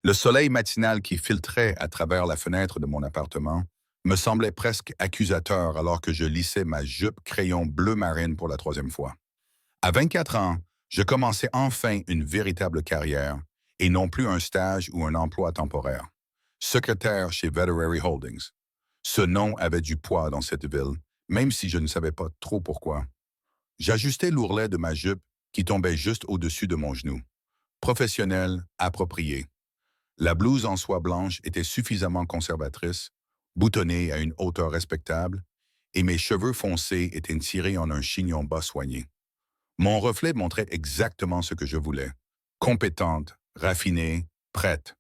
Le soleil matinal qui filtrait à travers la fenêtre de mon appartement me semblait presque accusateur alors que je lissais ma jupe crayon bleu marine pour la troisième fois. À 24 ans, je commençais enfin une véritable carrière et non plus un stage ou un emploi temporaire. Secrétaire chez Veterinary Holdings. Ce nom avait du poids dans cette ville, même si je ne savais pas trop pourquoi. J'ajustais l'ourlet de ma jupe qui tombait juste au-dessus de mon genou. Professionnel, approprié. La blouse en soie blanche était suffisamment conservatrice, boutonnée à une hauteur respectable, et mes cheveux foncés étaient tirés en un chignon bas soigné. Mon reflet montrait exactement ce que je voulais. Compétente, raffinée, prête.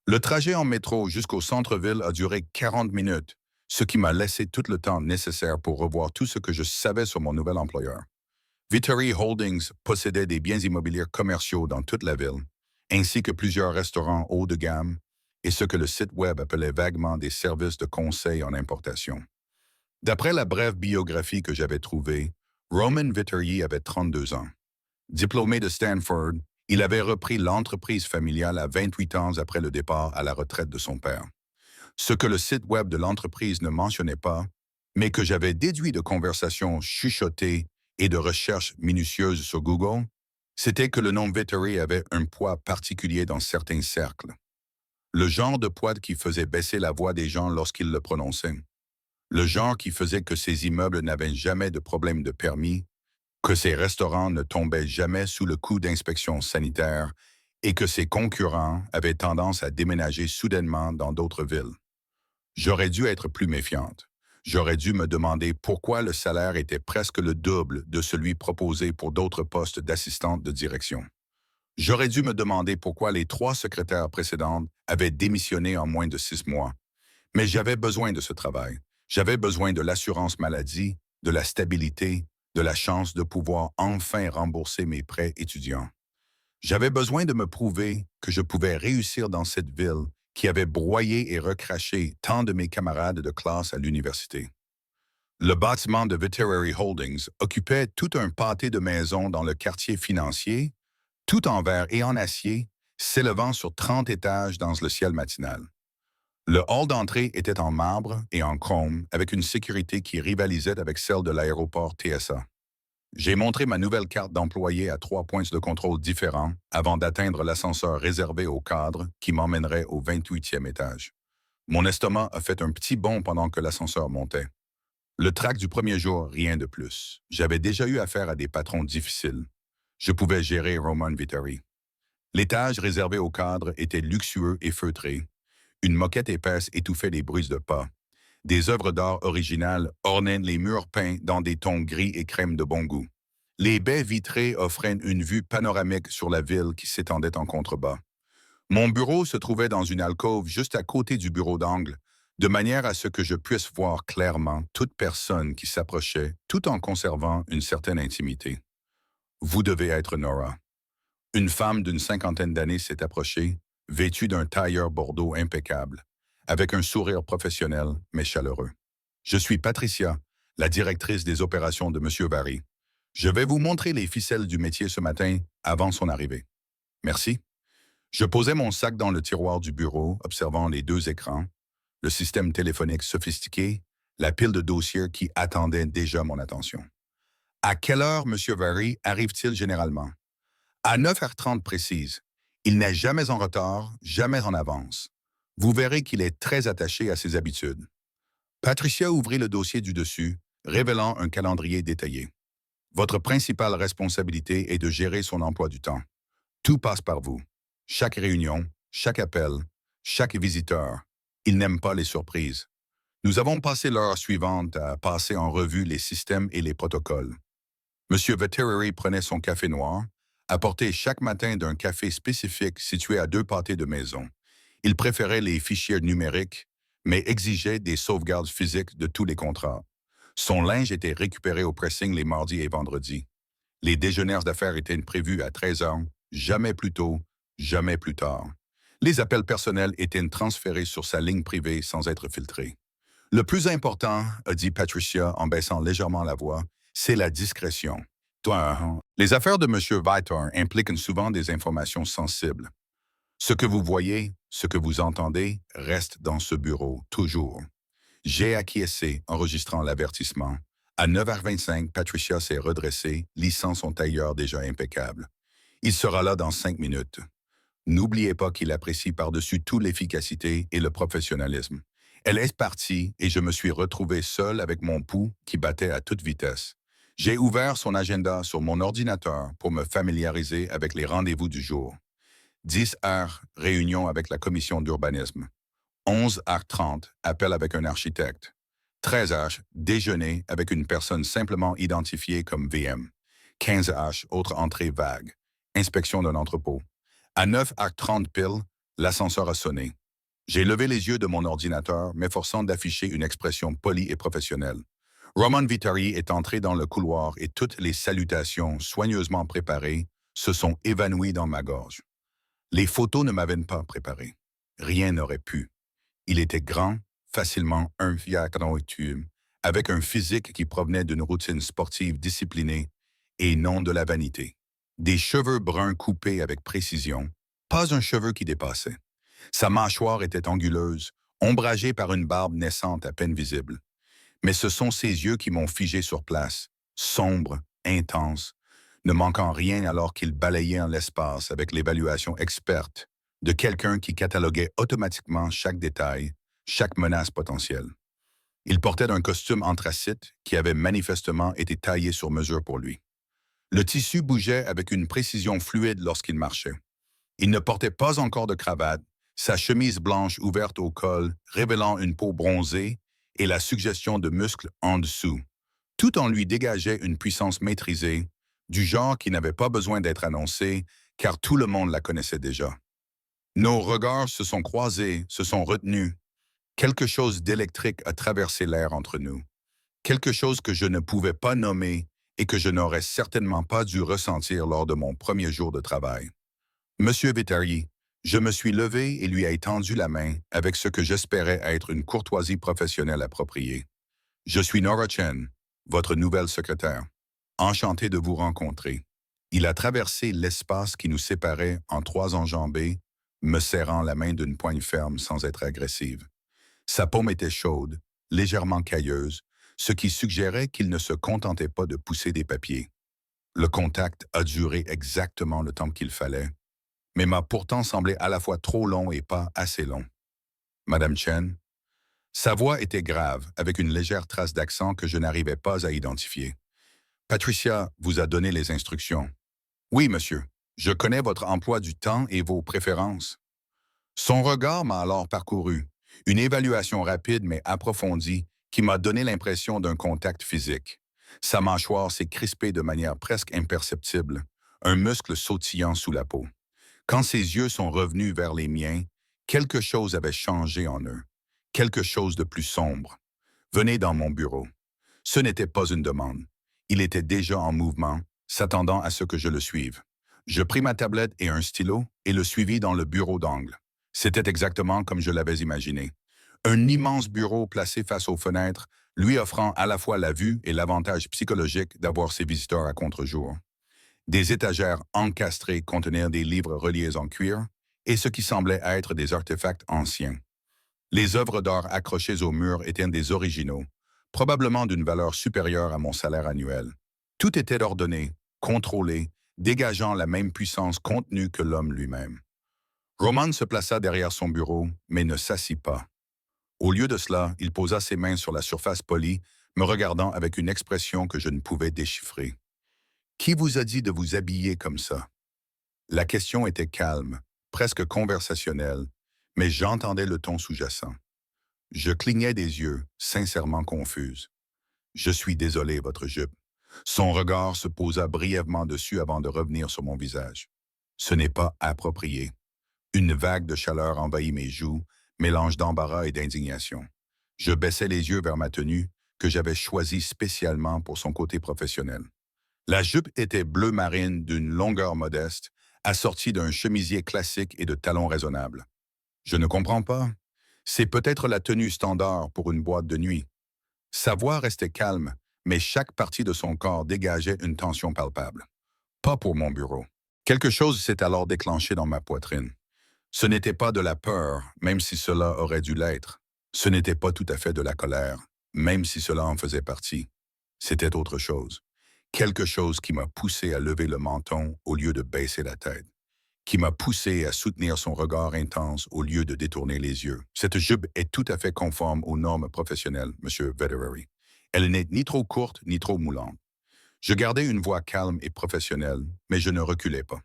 Le trajet en métro jusqu'au centre-ville a duré 40 minutes, ce qui m'a laissé tout le temps nécessaire pour revoir tout ce que je savais sur mon nouvel employeur. Viteri Holdings possédait des biens immobiliers commerciaux dans toute la ville, ainsi que plusieurs restaurants haut de gamme et ce que le site web appelait vaguement des services de conseil en importation. D'après la brève biographie que j'avais trouvée, Roman Viteri avait 32 ans. Diplômé de Stanford, il avait repris l'entreprise familiale à 28 ans après le départ à la retraite de son père. Ce que le site web de l'entreprise ne mentionnait pas, mais que j'avais déduit de conversations chuchotées et de recherches minutieuses sur Google, c'était que le nom Viteri avait un poids particulier dans certains cercles. Le genre de poids qui faisait baisser la voix des gens lorsqu'ils le prononçaient. Le genre qui faisait que ces immeubles n'avaient jamais de problème de permis, que ces restaurants ne tombaient jamais sous le coup d'inspection sanitaire et que ces concurrents avaient tendance à déménager soudainement dans d'autres villes. J'aurais dû être plus méfiante. J'aurais dû me demander pourquoi le salaire était presque le double de celui proposé pour d'autres postes d'assistante de direction. J'aurais dû me demander pourquoi les 3 secrétaires précédentes avaient démissionné en moins de 6 mois. Mais j'avais besoin de ce travail. J'avais besoin de l'assurance maladie, de la stabilité, de la chance de pouvoir enfin rembourser mes prêts étudiants. J'avais besoin de me prouver que je pouvais réussir dans cette ville qui avait broyé et recraché tant de mes camarades de classe à l'université. Le bâtiment de Veterinary Holdings occupait tout un pâté de maisons dans le quartier financier, tout en verre et en acier, s'élevant sur 30 étages dans le ciel matinal. Le hall d'entrée était en marbre et en chrome avec une sécurité qui rivalisait avec celle de l'aéroport TSA. J'ai montré ma nouvelle carte d'employé à 3 points de contrôle différents avant d'atteindre l'ascenseur réservé aux cadres qui m'emmènerait au 28e étage. Mon estomac a fait un petit bond pendant que l'ascenseur montait. Le trac du premier jour, rien de plus. J'avais déjà eu affaire à des patrons difficiles. Je pouvais gérer Roman Viteri. L'étage réservé aux cadres était luxueux et feutré. Une moquette épaisse étouffait les bruits de pas. Des œuvres d'art originales ornaient les murs peints dans des tons gris et crème de bon goût. Les baies vitrées offraient une vue panoramique sur la ville qui s'étendait en contrebas. Mon bureau se trouvait dans une alcôve juste à côté du bureau d'angle, de manière à ce que je puisse voir clairement toute personne qui s'approchait tout en conservant une certaine intimité. Vous devez être Nora. Une femme d'une cinquantaine d'années s'est approchée, vêtue d'un tailleur bordeaux impeccable, avec un sourire professionnel mais chaleureux. Je suis Patricia, la directrice des opérations de M. Vary. Je vais vous montrer les ficelles du métier ce matin avant son arrivée. Merci. Je posais mon sac dans le tiroir du bureau, observant les 2 écrans, le système téléphonique sophistiqué, la pile de dossiers qui attendait déjà mon attention. À quelle heure M. Vary arrive-t-il généralement? À 9h30 précise. Il n'est jamais en retard, jamais en avance. Vous verrez qu'il est très attaché à ses habitudes. Patricia ouvrit le dossier du dessus, révélant un calendrier détaillé. Votre principale responsabilité est de gérer son emploi du temps. Tout passe par vous. Chaque réunion, chaque appel, chaque visiteur. Il n'aime pas les surprises. Nous avons passé l'heure suivante à passer en revue les systèmes et les protocoles. Monsieur Veterinary prenait son café noir, apporté chaque matin d'un café spécifique situé à 2 pâtés de maison. Il préférait les fichiers numériques, mais exigeait des sauvegardes physiques de tous les contrats. Son linge était récupéré au pressing les mardis et vendredis. Les déjeuners d'affaires étaient prévus à 13 heures, jamais plus tôt, jamais plus tard. Les appels personnels étaient transférés sur sa ligne privée sans être filtrés. Le plus important, a dit Patricia en baissant légèrement la voix, c'est la discrétion. Les affaires de M. Vitor impliquent souvent des informations sensibles. Ce que vous voyez, ce que vous entendez, reste dans ce bureau, toujours. J'ai acquiescé, enregistrant l'avertissement. À 9h25, Patricia s'est redressée, lissant son tailleur déjà impeccable. Il sera là dans 5 minutes. N'oubliez pas qu'il apprécie par-dessus tout l'efficacité et le professionnalisme. Elle est partie et je me suis retrouvé seul avec mon pouls qui battait à toute vitesse. J'ai ouvert son agenda sur mon ordinateur pour me familiariser avec les rendez-vous du jour. 10 heures, réunion avec la commission d'urbanisme. 11h30, appel avec un architecte. 13h, déjeuner avec une personne simplement identifiée comme VM. 15h, autre entrée vague. Inspection d'un entrepôt. À 9h30 pile, l'ascenseur a sonné. J'ai levé les yeux de mon ordinateur, m'efforçant d'afficher une expression polie et professionnelle. Roman Vittori est entré dans le couloir et toutes les salutations soigneusement préparées se sont évanouies dans ma gorge. Les photos ne m'avaient pas préparé. Rien n'aurait pu. Il était grand, facilement infiacroitube, avec un physique qui provenait d'une routine sportive disciplinée et non de la vanité. Des cheveux bruns coupés avec précision, pas un cheveu qui dépassait. Sa mâchoire était anguleuse, ombragée par une barbe naissante à peine visible. Mais ce sont ses yeux qui m'ont figé sur place, sombres, intenses, ne manquant rien alors qu'il balayait en l'espace avec l'évaluation experte de quelqu'un qui cataloguait automatiquement chaque détail, chaque menace potentielle. Il portait un costume anthracite qui avait manifestement été taillé sur mesure pour lui. Le tissu bougeait avec une précision fluide lorsqu'il marchait. Il ne portait pas encore de cravate, sa chemise blanche ouverte au col, révélant une peau bronzée et la suggestion de muscles en dessous. Tout en lui dégageait une puissance maîtrisée, du genre qui n'avait pas besoin d'être annoncée, car tout le monde la connaissait déjà. Nos regards se sont croisés, se sont retenus. Quelque chose d'électrique a traversé l'air entre nous. Quelque chose que je ne pouvais pas nommer et que je n'aurais certainement pas dû ressentir lors de mon premier jour de travail. Monsieur Vittori, je me suis levé et lui ai tendu la main avec ce que j'espérais être une courtoisie professionnelle appropriée. Je suis Nora Chen, votre nouvelle secrétaire. Enchanté de vous rencontrer. Il a traversé l'espace qui nous séparait en 3 enjambées, me serrant la main d'une poigne ferme sans être agressive. Sa paume était chaude, légèrement cailleuse, ce qui suggérait qu'il ne se contentait pas de pousser des papiers. Le contact a duré exactement le temps qu'il fallait, mais m'a pourtant semblé à la fois trop long et pas assez long. Madame Chen, sa voix était grave, avec une légère trace d'accent que je n'arrivais pas à identifier. Patricia vous a donné les instructions. Oui, monsieur. Je connais votre emploi du temps et vos préférences. Son regard m'a alors parcouru, une évaluation rapide mais approfondie qui m'a donné l'impression d'un contact physique. Sa mâchoire s'est crispée de manière presque imperceptible, un muscle sautillant sous la peau. Quand ses yeux sont revenus vers les miens, quelque chose avait changé en eux, quelque chose de plus sombre. Venez dans mon bureau. Ce n'était pas une demande. Il était déjà en mouvement, s'attendant à ce que je le suive. Je pris ma tablette et un stylo et le suivis dans le bureau d'angle. C'était exactement comme je l'avais imaginé. Un immense bureau placé face aux fenêtres, lui offrant à la fois la vue et l'avantage psychologique d'avoir ses visiteurs à contre-jour. Des étagères encastrées contenaient des livres reliés en cuir et ce qui semblait être des artefacts anciens. Les œuvres d'art accrochées au mur étaient des originaux, probablement d'une valeur supérieure à mon salaire annuel. Tout était ordonné, contrôlé, dégageant la même puissance contenue que l'homme lui-même. Roman se plaça derrière son bureau, mais ne s'assit pas. Au lieu de cela, il posa ses mains sur la surface polie, me regardant avec une expression que je ne pouvais déchiffrer. « Qui vous a dit de vous habiller comme ça? » La question était calme, presque conversationnelle, mais j'entendais le ton sous-jacent. Je clignais des yeux, sincèrement confuse. « Je suis désolé, votre jupe. » Son regard se posa brièvement dessus avant de revenir sur mon visage. « Ce n'est pas approprié. » Une vague de chaleur envahit mes joues, mélange d'embarras et d'indignation. Je baissai les yeux vers ma tenue, que j'avais choisie spécialement pour son côté professionnel. La jupe était bleu marine d'une longueur modeste, assortie d'un chemisier classique et de talons raisonnables. Je ne comprends pas. C'est peut-être la tenue standard pour une boîte de nuit. Sa voix restait calme, mais chaque partie de son corps dégageait une tension palpable. Pas pour mon bureau. Quelque chose s'est alors déclenché dans ma poitrine. Ce n'était pas de la peur, même si cela aurait dû l'être. Ce n'était pas tout à fait de la colère, même si cela en faisait partie. C'était autre chose. Quelque chose qui m'a poussé à lever le menton au lieu de baisser la tête, qui m'a poussé à soutenir son regard intense au lieu de détourner les yeux. Cette jupe est tout à fait conforme aux normes professionnelles, Monsieur Vettery. Elle n'est ni trop courte ni trop moulante. Je gardais une voix calme et professionnelle, mais je ne reculais pas.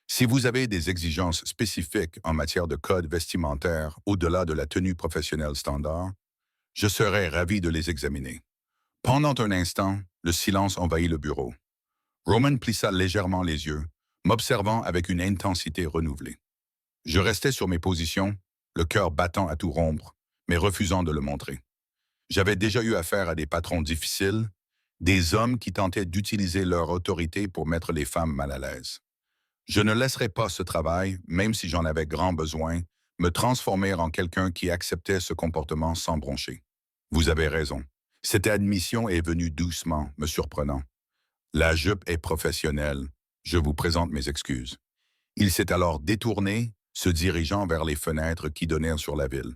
Si vous avez des exigences spécifiques en matière de code vestimentaire au-delà de la tenue professionnelle standard, je serais ravi de les examiner. Pendant un instant, le silence envahit le bureau. Roman plissa légèrement les yeux, m'observant avec une intensité renouvelée. Je restais sur mes positions, le cœur battant à tout rompre, mais refusant de le montrer. J'avais déjà eu affaire à des patrons difficiles, des hommes qui tentaient d'utiliser leur autorité pour mettre les femmes mal à l'aise. Je ne laisserai pas ce travail, même si j'en avais grand besoin, me transformer en quelqu'un qui acceptait ce comportement sans broncher. Vous avez raison. Cette admission est venue doucement, me surprenant. La jupe est professionnelle. Je vous présente mes excuses. Il s'est alors détourné, se dirigeant vers les fenêtres qui donnèrent sur la ville.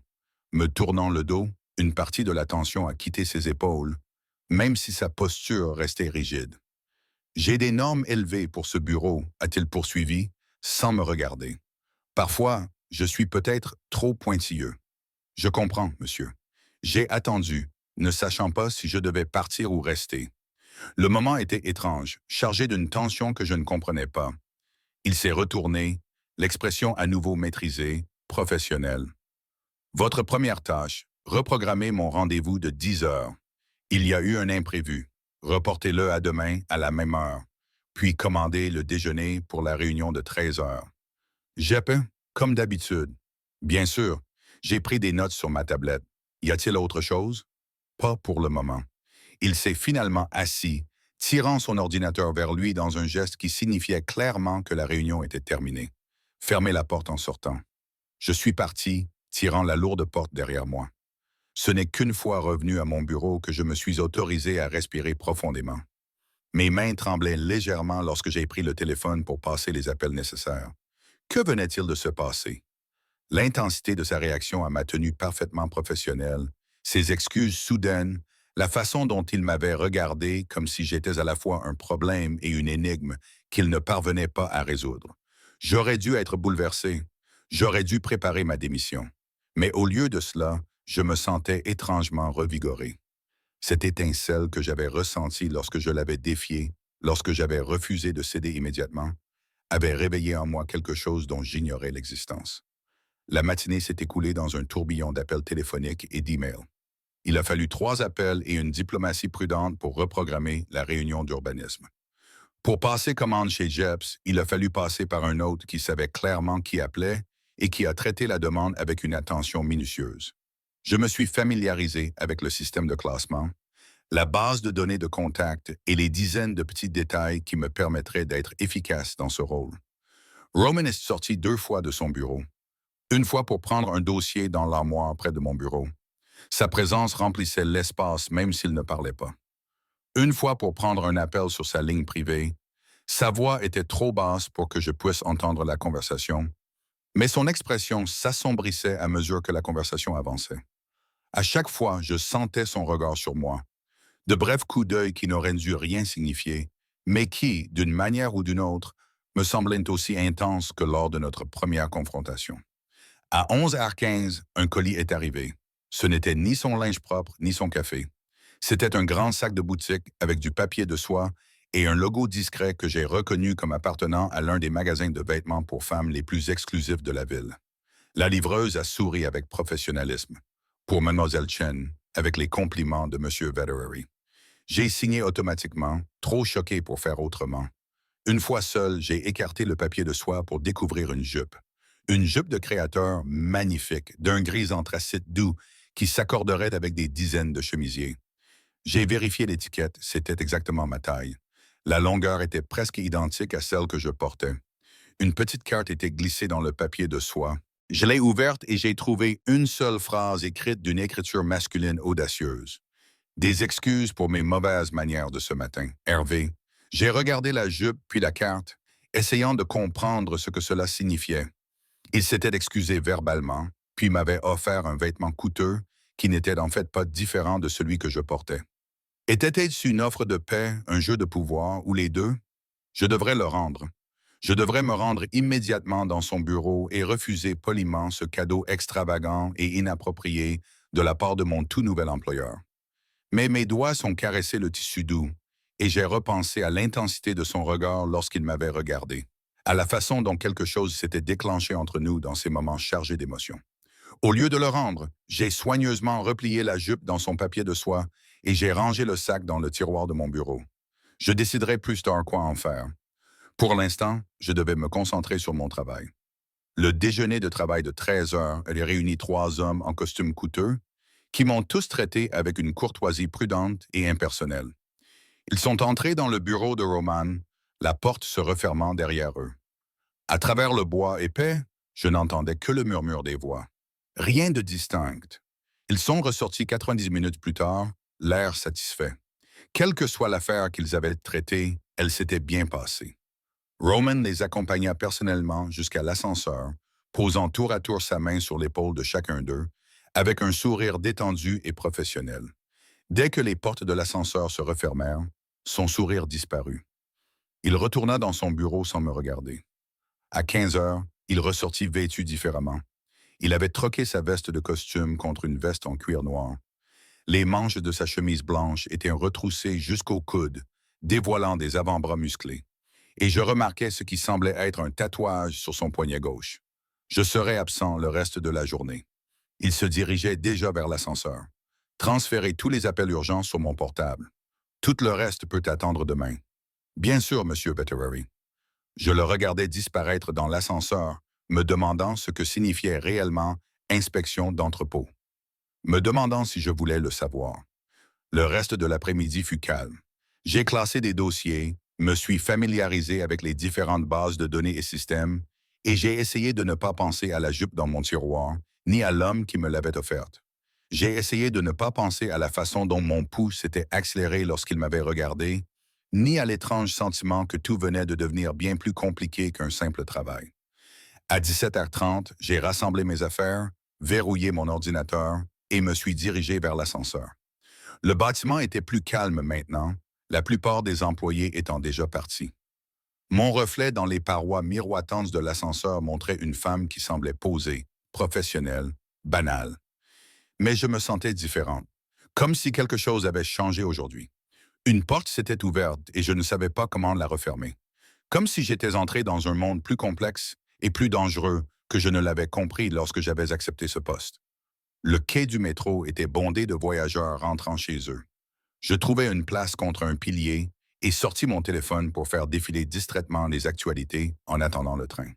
Me tournant le dos, une partie de la tension a quitté ses épaules, même si sa posture restait rigide. J'ai des normes élevées pour ce bureau, a-t-il poursuivi, sans me regarder. Parfois, je suis peut-être trop pointilleux. Je comprends, monsieur. J'ai attendu, ne sachant pas si je devais partir ou rester. Le moment était étrange, chargé d'une tension que je ne comprenais pas. Il s'est retourné, l'expression à nouveau maîtrisée, professionnelle. Votre première tâche, reprogrammer mon rendez-vous de 10 heures. Il y a eu un imprévu. Reportez-le à demain à la même heure, puis commandez le déjeuner pour la réunion de 13 heures. Jeppe, comme d'habitude. Bien sûr, j'ai pris des notes sur ma tablette. Y a-t-il autre chose? Pas pour le moment. Il s'est finalement assis, tirant son ordinateur vers lui dans un geste qui signifiait clairement que la réunion était terminée. Fermez la porte en sortant. Je suis parti, tirant la lourde porte derrière moi. Ce n'est qu'une fois revenu à mon bureau que je me suis autorisé à respirer profondément. Mes mains tremblaient légèrement lorsque j'ai pris le téléphone pour passer les appels nécessaires. Que venait-il de se passer? L'intensité de sa réaction m'a tenu parfaitement professionnel, ses excuses soudaines, la façon dont il m'avait regardé comme si j'étais à la fois un problème et une énigme qu'il ne parvenait pas à résoudre. J'aurais dû être bouleversé. J'aurais dû préparer ma démission. Mais au lieu de cela, je me sentais étrangement revigoré. Cette étincelle que j'avais ressentie lorsque je l'avais défié, lorsque j'avais refusé de céder immédiatement, avait réveillé en moi quelque chose dont j'ignorais l'existence. La matinée s'est écoulée dans un tourbillon d'appels téléphoniques et d'emails. Il a fallu 3 appels et une diplomatie prudente pour reprogrammer la réunion d'urbanisme. Pour passer commande chez Jeps, il a fallu passer par un autre qui savait clairement qui appelait et qui a traité la demande avec une attention minutieuse. Je me suis familiarisé avec le système de classement, la base de données de contact et les dizaines de petits détails qui me permettraient d'être efficace dans ce rôle. Roman est sorti 2 fois de son bureau. Une fois pour prendre un dossier dans l'armoire près de mon bureau. Sa présence remplissait l'espace même s'il ne parlait pas. Une fois pour prendre un appel sur sa ligne privée. Sa voix était trop basse pour que je puisse entendre la conversation, mais son expression s'assombrissait à mesure que la conversation avançait. À chaque fois, je sentais son regard sur moi. De brefs coups d'œil qui n'auraient dû rien signifier, mais qui, d'une manière ou d'une autre, me semblaient aussi intenses que lors de notre première confrontation. À 11h15, un colis est arrivé. Ce n'était ni son linge propre, ni son café. C'était un grand sac de boutique avec du papier de soie et un logo discret que j'ai reconnu comme appartenant à l'un des magasins de vêtements pour femmes les plus exclusifs de la ville. La livreuse a souri avec professionnalisme. Pour Mademoiselle Chen, avec les compliments de M. Vettery. J'ai signé automatiquement, trop choqué pour faire autrement. Une fois seul, j'ai écarté le papier de soie pour découvrir une jupe. Une jupe de créateur magnifique, d'un gris anthracite doux, qui s'accorderait avec des dizaines de chemisiers. J'ai vérifié l'étiquette, c'était exactement ma taille. La longueur était presque identique à celle que je portais. Une petite carte était glissée dans le papier de soie. Je l'ai ouverte et j'ai trouvé une seule phrase écrite d'une écriture masculine audacieuse. Des excuses pour mes mauvaises manières de ce matin. Hervé. J'ai regardé la jupe puis la carte, essayant de comprendre ce que cela signifiait. Il s'était excusé verbalement, puis m'avait offert un vêtement coûteux qui n'était en fait pas différent de celui que je portais. Était-ce une offre de paix, un jeu de pouvoir, ou les deux? Je devrais le rendre. Je devrais me rendre immédiatement dans son bureau et refuser poliment ce cadeau extravagant et inapproprié de la part de mon tout nouvel employeur. Mais mes doigts sont caressé le tissu doux, et j'ai repensé à l'intensité de son regard lorsqu'il m'avait regardé, à la façon dont quelque chose s'était déclenché entre nous dans ces moments chargés d'émotions. Au lieu de le rendre, j'ai soigneusement replié la jupe dans son papier de soie et j'ai rangé le sac dans le tiroir de mon bureau. Je déciderai plus tard quoi en faire. Pour l'instant, je devais me concentrer sur mon travail. Le déjeuner de travail de 13 heures avait réuni 3 hommes en costume coûteux qui m'ont tous traité avec une courtoisie prudente et impersonnelle. Ils sont entrés dans le bureau de Roman, la porte se refermant derrière eux. À travers le bois épais, je n'entendais que le murmure des voix. Rien de distinct. Ils sont ressortis 90 minutes plus tard, l'air satisfait. Quelle que soit l'affaire qu'ils avaient traitée, elle s'était bien passée. Roman les accompagna personnellement jusqu'à l'ascenseur, posant tour à tour sa main sur l'épaule de chacun d'eux, avec un sourire détendu et professionnel. Dès que les portes de l'ascenseur se refermèrent, son sourire disparut. Il retourna dans son bureau sans me regarder. À 15 heures, il ressortit vêtu différemment. Il avait troqué sa veste de costume contre une veste en cuir noir. Les manches de sa chemise blanche étaient retroussées jusqu'au coude, dévoilant des avant-bras musclés. Et je remarquais ce qui semblait être un tatouage sur son poignet gauche. Je serais absent le reste de la journée. Il se dirigeait déjà vers l'ascenseur. Transférez tous les appels urgents sur mon portable. Tout le reste peut attendre demain. Bien sûr, Monsieur Vetterary. Je le regardais disparaître dans l'ascenseur, me demandant ce que signifiait réellement inspection d'entrepôt. Me demandant si je voulais le savoir. Le reste de l'après-midi fut calme. J'ai classé des dossiers, me suis familiarisé avec les différentes bases de données et systèmes, et j'ai essayé de ne pas penser à la jupe dans mon tiroir, ni à l'homme qui me l'avait offerte. J'ai essayé de ne pas penser à la façon dont mon pouls s'était accéléré lorsqu'il m'avait regardé, ni à l'étrange sentiment que tout venait de devenir bien plus compliqué qu'un simple travail. À 17h30, j'ai rassemblé mes affaires, verrouillé mon ordinateur et me suis dirigé vers l'ascenseur. Le bâtiment était plus calme maintenant, la plupart des employés étant déjà partis. Mon reflet dans les parois miroitantes de l'ascenseur montrait une femme qui semblait posée, professionnelle, banale. Mais je me sentais différente, comme si quelque chose avait changé aujourd'hui. Une porte s'était ouverte et je ne savais pas comment la refermer. Comme si j'étais entré dans un monde plus complexe et plus dangereux que je ne l'avais compris lorsque j'avais accepté ce poste. Le quai du métro était bondé de voyageurs rentrant chez eux. Je trouvai une place contre un pilier et sortis mon téléphone pour faire défiler distraitement les actualités en attendant le train.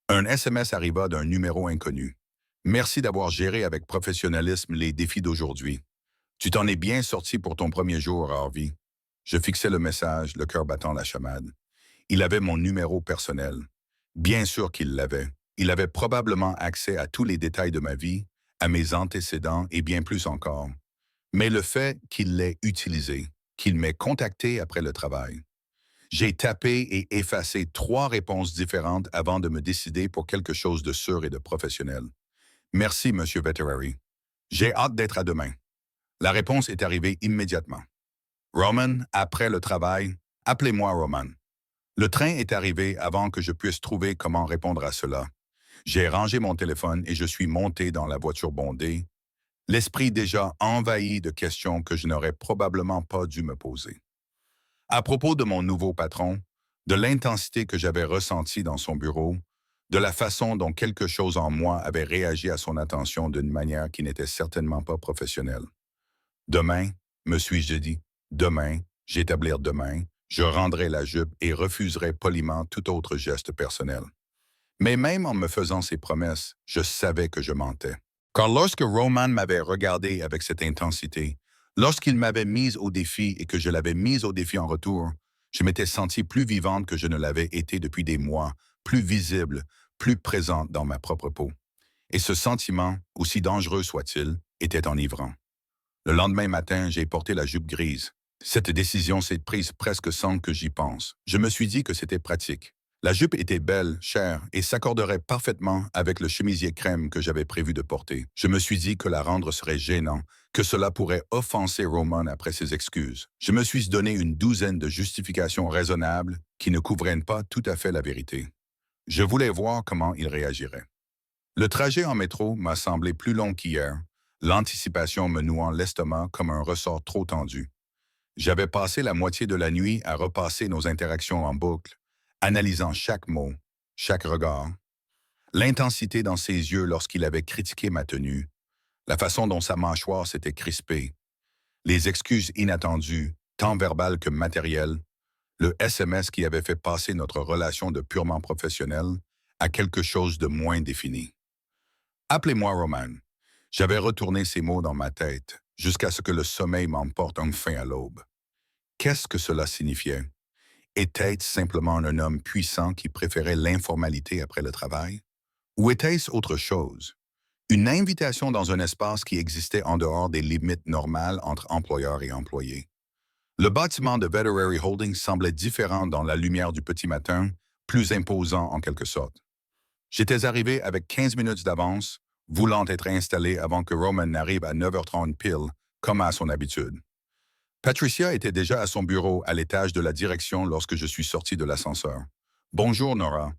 Un SMS arriva d'un numéro inconnu. Merci d'avoir géré avec professionnalisme les défis d'aujourd'hui. Tu t'en es bien sorti pour ton premier jour, Harvey. Je fixai le message, le cœur battant la chamade. Il avait mon numéro personnel. Bien sûr qu'il l'avait. Il avait probablement accès à tous les détails de ma vie, à mes antécédents et bien plus encore. Mais le fait qu'il l'ait utilisé, qu'il m'ait contacté après le travail. J'ai tapé et effacé 3 réponses différentes avant de me décider pour quelque chose de sûr et de professionnel. Merci, Monsieur Vetterary. J'ai hâte d'être à demain. La réponse est arrivée immédiatement. Roman, après le travail, appelez-moi Roman. Le train est arrivé avant que je puisse trouver comment répondre à cela. J'ai rangé mon téléphone et je suis monté dans la voiture bondée, l'esprit déjà envahi de questions que je n'aurais probablement pas dû me poser. À propos de mon nouveau patron, de l'intensité que j'avais ressentie dans son bureau, de la façon dont quelque chose en moi avait réagi à son attention d'une manière qui n'était certainement pas professionnelle. Demain, me suis-je dit, demain, j'établir demain, je rendrai la jupe et refuserai poliment tout autre geste personnel. Mais même en me faisant ces promesses, je savais que je mentais. Car lorsque Roman m'avait regardé avec cette intensité, lorsqu'il m'avait mise au défi et que je l'avais mise au défi en retour, je m'étais sentie plus vivante que je ne l'avais été depuis des mois, plus visible, plus présente dans ma propre peau. Et ce sentiment, aussi dangereux soit-il, était enivrant. Le lendemain matin, j'ai porté la jupe grise. Cette décision s'est prise presque sans que j'y pense. Je me suis dit que c'était pratique. La jupe était belle, chère, et s'accorderait parfaitement avec le chemisier crème que j'avais prévu de porter. Je me suis dit que la rendre serait gênant, que cela pourrait offenser Roman après ses excuses. Je me suis donné une douzaine de justifications raisonnables qui ne couvraient pas tout à fait la vérité. Je voulais voir comment il réagirait. Le trajet en métro m'a semblé plus long qu'hier, l'anticipation me nouant l'estomac comme un ressort trop tendu. J'avais passé la moitié de la nuit à repasser nos interactions en boucle, analysant chaque mot, chaque regard, l'intensité dans ses yeux lorsqu'il avait critiqué ma tenue, la façon dont sa mâchoire s'était crispée, les excuses inattendues, tant verbales que matérielles, le SMS qui avait fait passer notre relation de purement professionnelle à quelque chose de moins défini. Appelez-moi Roman. J'avais retourné ces mots dans ma tête, jusqu'à ce que le sommeil m'emporte enfin à l'aube. Qu'est-ce que cela signifiait? Était-ce simplement un homme puissant qui préférait l'informalité après le travail? Ou était-ce autre chose? Une invitation dans un espace qui existait en dehors des limites normales entre employeurs et employés. Le bâtiment de Veterinary Holdings semblait différent dans la lumière du petit matin, plus imposant en quelque sorte. J'étais arrivé avec 15 minutes d'avance, voulant être installé avant que Roman n'arrive à 9h30 pile, comme à son habitude. Patricia était déjà à son bureau à l'étage de la direction lorsque je suis sorti de l'ascenseur. « Bonjour, Nora. »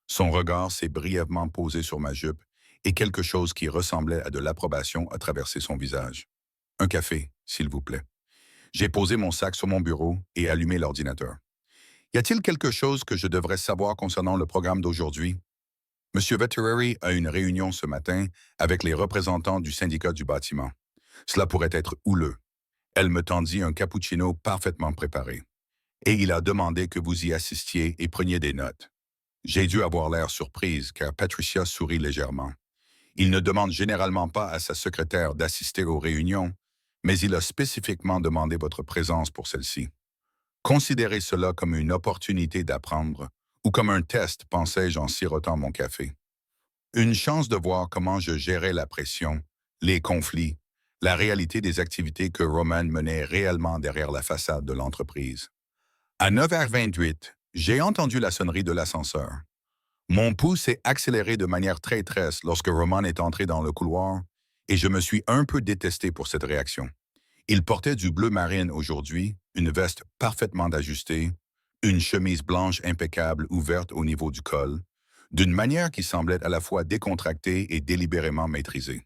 Son regard s'est brièvement posé sur ma jupe et quelque chose qui ressemblait à de l'approbation a traversé son visage. « Un café, s'il vous plaît. » J'ai posé mon sac sur mon bureau et allumé l'ordinateur. « Y a-t-il quelque chose que je devrais savoir concernant le programme d'aujourd'hui? » Monsieur Veterinary a une réunion ce matin avec les représentants du syndicat du bâtiment. Cela pourrait être houleux. Elle me tendit un cappuccino parfaitement préparé. Et il a demandé que vous y assistiez et preniez des notes. J'ai dû avoir l'air surprise car Patricia sourit légèrement. Il ne demande généralement pas à sa secrétaire d'assister aux réunions, mais il a spécifiquement demandé votre présence pour celle-ci. Considérez cela comme une opportunité d'apprendre ou comme un test, pensais-je en sirotant mon café. Une chance de voir comment je gérais la pression, les conflits, la réalité des activités que Roman menait réellement derrière la façade de l'entreprise. À 9h28, j'ai entendu la sonnerie de l'ascenseur. Mon pouls s'est accéléré de manière traîtresse lorsque Roman est entré dans le couloir et je me suis un peu détesté pour cette réaction. Il portait du bleu marine aujourd'hui, une veste parfaitement ajustée, une chemise blanche impeccable ouverte au niveau du col, d'une manière qui semblait à la fois décontractée et délibérément maîtrisée.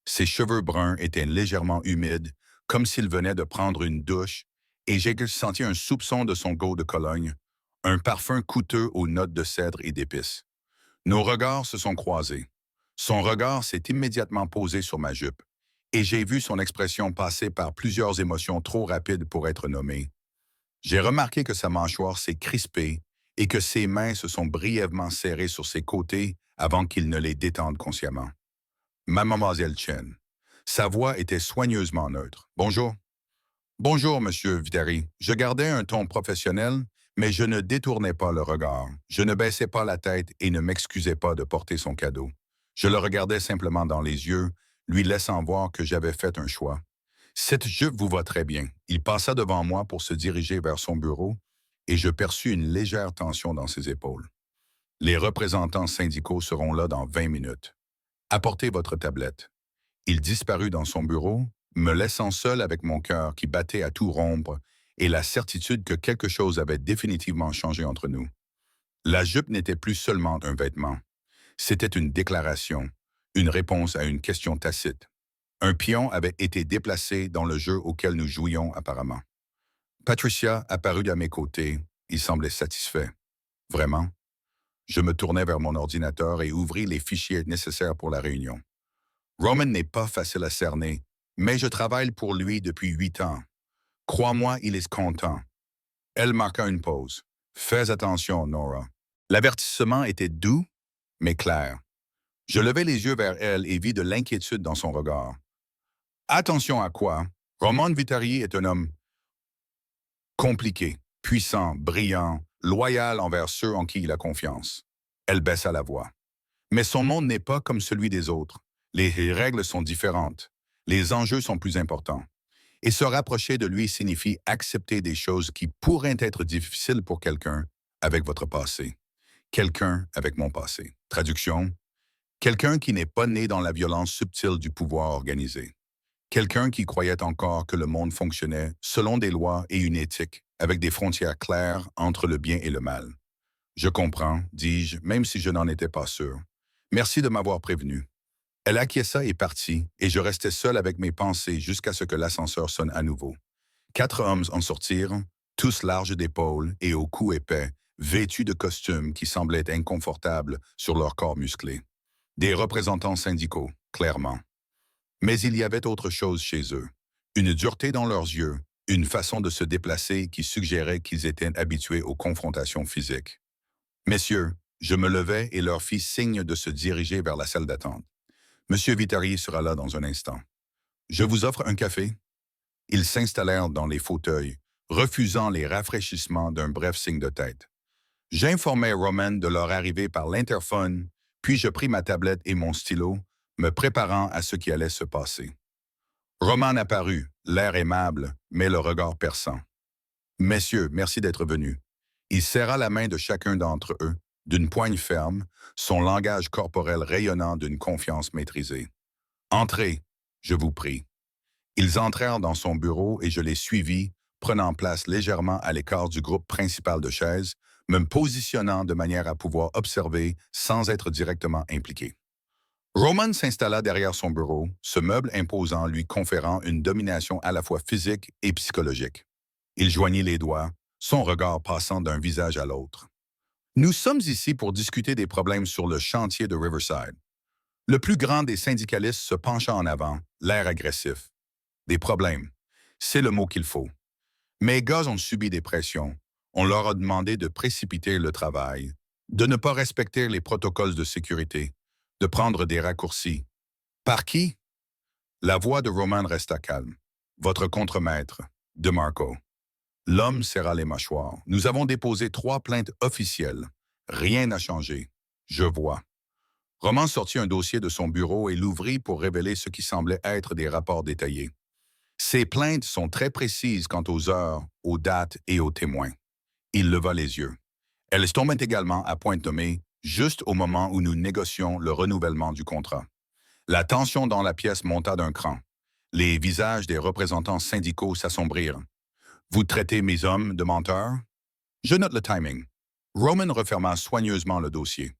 Ses cheveux bruns étaient légèrement humides, comme s'il venait de prendre une douche, et j'ai senti un soupçon de son goût de Cologne, un parfum coûteux aux notes de cèdre et d'épices. Nos regards se sont croisés. Son regard s'est immédiatement posé sur ma jupe, et j'ai vu son expression passer par plusieurs émotions trop rapides pour être nommées. J'ai remarqué que sa mâchoire s'est crispée et que ses mains se sont brièvement serrées sur ses côtés avant qu'il ne les détende consciemment. Mademoiselle Chen. Sa voix était soigneusement neutre. « Bonjour. »« Bonjour, Monsieur Viteri. » Je gardais un ton professionnel, mais je ne détournais pas le regard. Je ne baissais pas la tête et ne m'excusais pas de porter son cadeau. Je le regardais simplement dans les yeux, lui laissant voir que j'avais fait un choix. « Cette jupe vous va très bien. » Il passa devant moi pour se diriger vers son bureau et je perçus une légère tension dans ses épaules. « Les représentants syndicaux seront là dans 20 minutes. Apportez votre tablette. » Il disparut dans son bureau, me laissant seul avec mon cœur qui battait à tout rompre et la certitude que quelque chose avait définitivement changé entre nous. La jupe n'était plus seulement un vêtement. C'était une déclaration, une réponse à une question tacite. Un pion avait été déplacé dans le jeu auquel nous jouions apparemment. Patricia apparut à mes côtés. Il semblait satisfait. Vraiment? Je me tournai vers mon ordinateur et ouvris les fichiers nécessaires pour la réunion. Roman n'est pas facile à cerner, mais je travaille pour lui depuis 8 ans. Crois-moi, il est content. Elle marqua une pause. Fais attention, Nora. L'avertissement était doux, mais clair. Je levai les yeux vers elle et vis de l'inquiétude dans son regard. Attention à quoi? Roman Viteri est un homme compliqué, puissant, brillant, loyal envers ceux en qui il a confiance. Elle baissa la voix. Mais son monde n'est pas comme celui des autres. Les règles sont différentes. Les enjeux sont plus importants. Et se rapprocher de lui signifie accepter des choses qui pourraient être difficiles pour quelqu'un avec votre passé. quelqu'un avec mon passé. Traduction, quelqu'un qui n'est pas né dans la violence subtile du pouvoir organisé. Quelqu'un qui croyait encore que le monde fonctionnait selon des lois et une éthique, avec des frontières claires entre le bien et le mal. Je comprends, dis-je, même si je n'en étais pas sûr. Merci de m'avoir prévenu. Elle acquiesça et partit, et je restais seul avec mes pensées jusqu'à ce que l'ascenseur sonne à nouveau. 4 hommes en sortirent, tous larges d'épaules et au cou épais, vêtus de costumes qui semblaient inconfortables sur leur corps musclé. Des représentants syndicaux, clairement. Mais il y avait autre chose chez eux. Une dureté dans leurs yeux, une façon de se déplacer qui suggérait qu'ils étaient habitués aux confrontations physiques. Messieurs, je me levai et leur fis signe de se diriger vers la salle d'attente. Monsieur Vitari sera là dans un instant. Je vous offre un café? Ils s'installèrent dans les fauteuils, refusant les rafraîchissements d'un bref signe de tête. J'informai Roman de leur arrivée par l'interphone, puis je pris ma tablette et mon stylo, me préparant à ce qui allait se passer. Roman apparut, l'air aimable, mais le regard perçant. Messieurs, merci d'être venus. Il serra la main de chacun d'entre eux, d'une poigne ferme, son langage corporel rayonnant d'une confiance maîtrisée. Entrez, je vous prie. Ils entrèrent dans son bureau et je les suivis, prenant place légèrement à l'écart du groupe principal de chaises, me positionnant de manière à pouvoir observer sans être directement impliqué. Roman s'installa derrière son bureau, ce meuble imposant lui conférant une domination à la fois physique et psychologique. Il joignit les doigts, son regard passant d'un visage à l'autre. Nous sommes ici pour discuter des problèmes sur le chantier de Riverside. Le plus grand des syndicalistes se pencha en avant, l'air agressif. Des problèmes, c'est le mot qu'il faut. Mes gars ont subi des pressions. On leur a demandé de précipiter le travail, de ne pas respecter les protocoles de sécurité, de prendre des raccourcis. Par qui? La voix de Roman resta calme. Votre contremaître, DeMarco. L'homme serra les mâchoires. Nous avons déposé 3 plaintes officielles. Rien n'a changé. Je vois. Roman sortit un dossier de son bureau et l'ouvrit pour révéler ce qui semblait être des rapports détaillés. Ces plaintes sont très précises quant aux heures, aux dates et aux témoins. Il leva les yeux. Elles tombent également à point nommée, juste au moment où nous négocions le renouvellement du contrat. La tension dans la pièce monta d'un cran. Les visages des représentants syndicaux s'assombrirent. Vous traitez mes hommes de menteurs? Je note le timing. Roman referma soigneusement le dossier.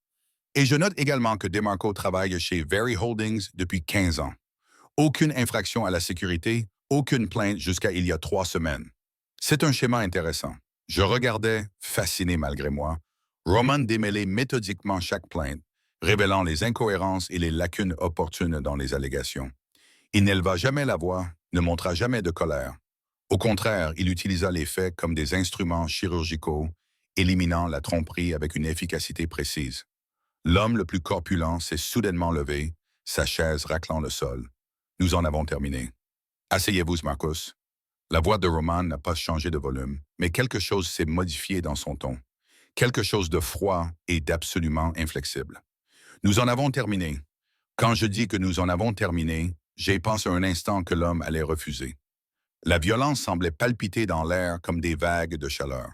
Et je note également que DeMarco travaille chez Very Holdings depuis 15 ans. Aucune infraction à la sécurité, aucune plainte jusqu'à il y a 3 semaines. C'est un schéma intéressant. Je regardais, fasciné malgré moi, Roman démêler méthodiquement chaque plainte, révélant les incohérences et les lacunes opportunes dans les allégations. Il n'éleva jamais la voix, ne montra jamais de colère. Au contraire, il utilisa les faits comme des instruments chirurgicaux, éliminant la tromperie avec une efficacité précise. L'homme le plus corpulent s'est soudainement levé, sa chaise raclant le sol. Nous en avons terminé. Asseyez-vous, Marcus. La voix de Roman n'a pas changé de volume, mais quelque chose s'est modifié dans son ton. Quelque chose de froid et d'absolument inflexible. Nous en avons terminé. Quand je dis que nous en avons terminé, j'ai pensé un instant que l'homme allait refuser. La violence semblait palpiter dans l'air comme des vagues de chaleur.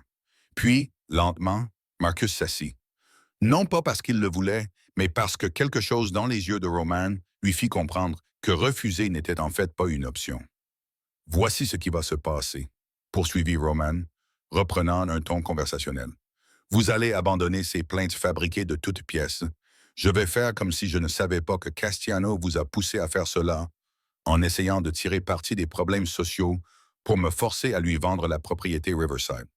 Puis, lentement, Marcus s'assit. Non pas parce qu'il le voulait, mais parce que quelque chose dans les yeux de Roman lui fit comprendre que refuser n'était en fait pas une option. Voici ce qui va se passer, poursuivit Roman, reprenant un ton conversationnel. Vous allez abandonner ces plaintes fabriquées de toutes pièces. Je vais faire comme si je ne savais pas que Castiano vous a poussé à faire cela, en essayant de tirer parti des problèmes sociaux pour me forcer à lui vendre la propriété Riverside.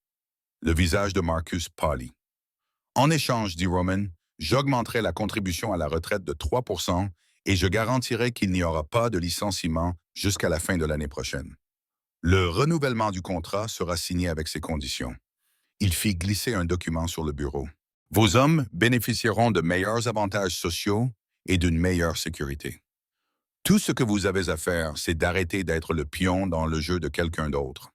Le visage de Marcus pâlit. En échange, dit Roman, j'augmenterai la contribution à la retraite de 3% et je garantirai qu'il n'y aura pas de licenciement jusqu'à la fin de l'année prochaine. Le renouvellement du contrat sera signé avec ces conditions. Il fit glisser un document sur le bureau. Vos hommes bénéficieront de meilleurs avantages sociaux et d'une meilleure sécurité. Tout ce que vous avez à faire, c'est d'arrêter d'être le pion dans le jeu de quelqu'un d'autre.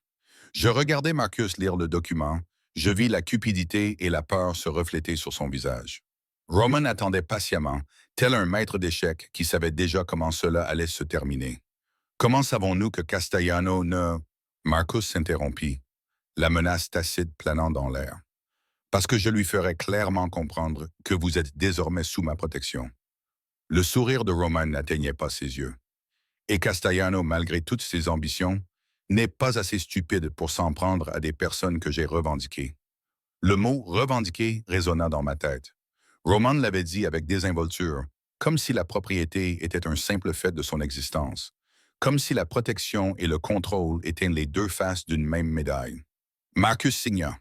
Je regardais Marcus lire le document, je vis la cupidité et la peur se refléter sur son visage. Roman attendait patiemment, tel un maître d'échecs qui savait déjà comment cela allait se terminer. Comment savons-nous que Castellano ne... Marcus s'interrompit, la menace tacite planant dans l'air. Parce que je lui ferai clairement comprendre que vous êtes désormais sous ma protection. Le sourire de Roman n'atteignait pas ses yeux. Et Castellano, malgré toutes ses ambitions, n'est pas assez stupide pour s'en prendre à des personnes que j'ai revendiquées. Le mot revendiquer résonna dans ma tête. Roman l'avait dit avec désinvolture, comme si la propriété était un simple fait de son existence, comme si la protection et le contrôle étaient les deux faces d'une même médaille. Marcus signa.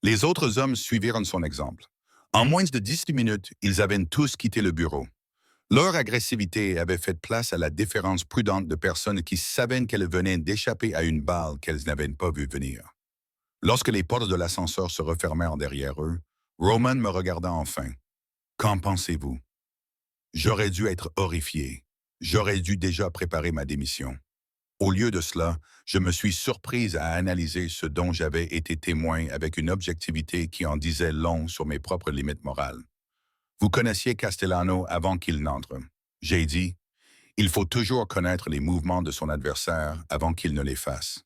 Les autres hommes suivirent son exemple. En moins de 18 minutes, ils avaient tous quitté le bureau. Leur agressivité avait fait place à la déférence prudente de personnes qui savaient qu'elles venaient d'échapper à une balle qu'elles n'avaient pas vue venir. Lorsque les portes de l'ascenseur se refermèrent derrière eux, Roman me regarda enfin. Qu'en pensez-vous? J'aurais dû être horrifié. J'aurais dû déjà préparer ma démission. Au lieu de cela, je me suis surprise à analyser ce dont j'avais été témoin avec une objectivité qui en disait long sur mes propres limites morales. Vous connaissiez Castellano avant qu'il n'entre. J'ai dit, il faut toujours connaître les mouvements de son adversaire avant qu'il ne les fasse.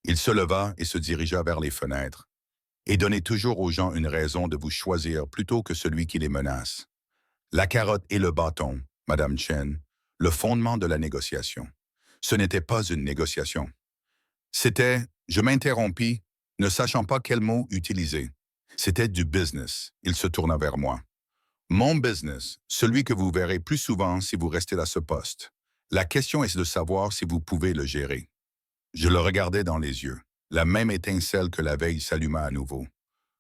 Il se leva et se dirigea vers les fenêtres. Et donnez toujours aux gens une raison de vous choisir plutôt que celui qui les menace. La carotte et le bâton, Madame Chen, le fondement de la négociation. Ce n'était pas une négociation. C'était, je m'interrompis, ne sachant pas quel mot utiliser. C'était du business. Il se tourna vers moi. Mon business, celui que vous verrez plus souvent si vous restez à ce poste. La question est de savoir si vous pouvez le gérer. Je le regardais dans les yeux. La même étincelle que la veille s'alluma à nouveau.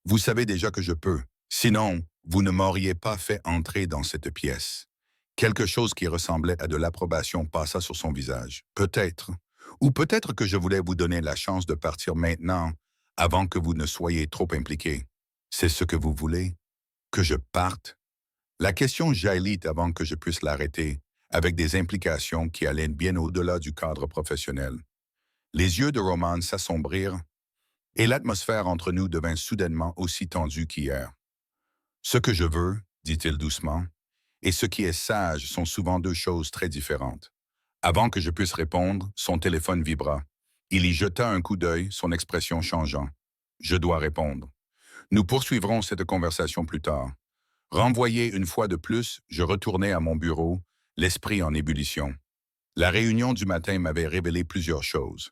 Vous savez déjà que je peux. Sinon, vous ne m'auriez pas fait entrer dans cette pièce. Quelque chose qui ressemblait à de l'approbation passa sur son visage. Peut-être. Ou peut-être que je voulais vous donner la chance de partir maintenant, avant que vous ne soyez trop impliqué. C'est ce que vous voulez? Que je parte? La question jaillit avant que je puisse l'arrêter, avec des implications qui allaient bien au-delà du cadre professionnel. Les yeux de Roman s'assombrirent, et l'atmosphère entre nous devint soudainement aussi tendue qu'hier. Ce que je veux, dit-il doucement, et ce qui est sage sont souvent deux choses très différentes. Avant que je puisse répondre, son téléphone vibra. Il y jeta un coup d'œil, son expression changeant. Je dois répondre. Nous poursuivrons cette conversation plus tard. Renvoyé une fois de plus, je retournai à mon bureau, l'esprit en ébullition. La réunion du matin m'avait révélé plusieurs choses.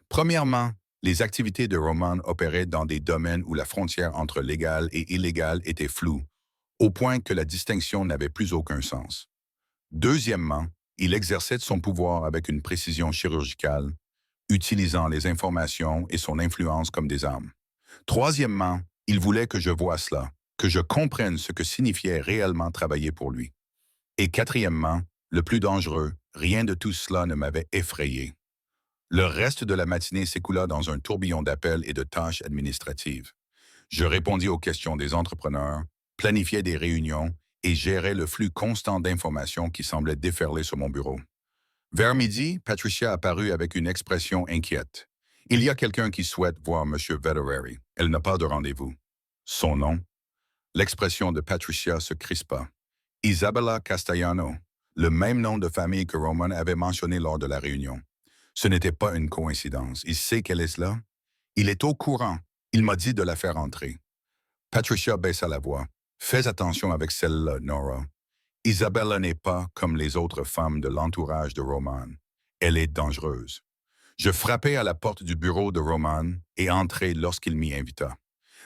Premièrement, les activités de Roman opéraient dans des domaines où la frontière entre légal et illégal était floue, au point que la distinction n'avait plus aucun sens. Deuxièmement, il exerçait son pouvoir avec une précision chirurgicale, utilisant les informations et son influence comme des armes. Troisièmement, il voulait que je voie cela, que je comprenne ce que signifiait réellement travailler pour lui. Et quatrièmement, le plus dangereux, rien de tout cela ne m'avait effrayé. Le reste de la matinée s'écoula dans un tourbillon d'appels et de tâches administratives. Je répondis aux questions des entrepreneurs, planifiais des réunions et gérais le flux constant d'informations qui semblait déferler sur mon bureau. Vers midi, Patricia apparut avec une expression inquiète. Il y a quelqu'un qui souhaite voir M. Vetterary. Elle n'a pas de rendez-vous. Son nom? L'expression de Patricia se crispa. Isabella Castellano, le même nom de famille que Roman avait mentionné lors de la réunion. Ce n'était pas une coïncidence. Il sait qu'elle est là. Il est au courant. Il m'a dit de la faire entrer. Patricia baissa la voix. Fais attention avec celle-là, Nora. Isabella n'est pas comme les autres femmes de l'entourage de Roman. Elle est dangereuse. Je frappai à la porte du bureau de Roman et entrai lorsqu'il m'y invita.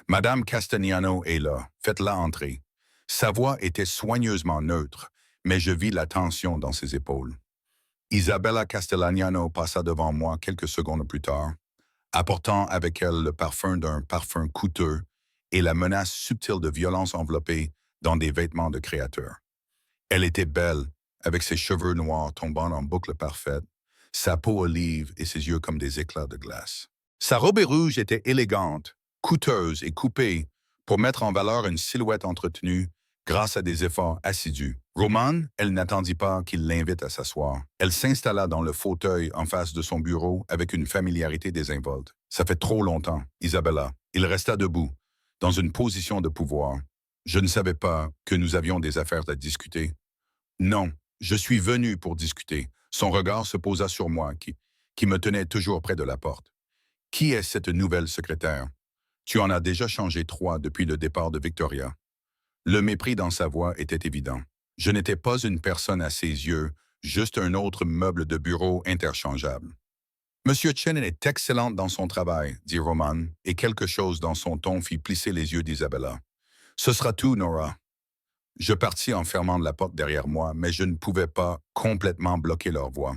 Madame Castellano est là. Faites-la entrer. Sa voix était soigneusement neutre, mais je vis la tension dans ses épaules. Isabella Castellano passa devant moi quelques secondes plus tard, apportant avec elle le parfum d'un parfum coûteux et la menace subtile de violence enveloppée dans des vêtements de créateur. Elle était belle, avec ses cheveux noirs tombant en boucles parfaites, sa peau olive et ses yeux comme des éclats de glace. Sa robe rouge était élégante, coûteuse et coupée pour mettre en valeur une silhouette entretenue grâce à des efforts assidus. Roman, elle n'attendit pas qu'il l'invite à s'asseoir. Elle s'installa dans le fauteuil en face de son bureau avec une familiarité désinvolte. Ça fait trop longtemps, Isabella. Il resta debout, dans une position de pouvoir. Je ne savais pas que nous avions des affaires à discuter. Non, je suis venu pour discuter. Son regard se posa sur moi, qui me tenait toujours près de la porte. Qui est cette nouvelle secrétaire? Tu en as déjà changé 3 depuis le départ de Victoria. Le mépris dans sa voix était évident. Je n'étais pas une personne à ses yeux, juste un autre meuble de bureau interchangeable. Monsieur Chen est excellent dans son travail, dit Roman, et quelque chose dans son ton fit plisser les yeux d'Isabella. Ce sera tout, Nora. Je partis en fermant la porte derrière moi, mais je ne pouvais pas complètement bloquer leur voix.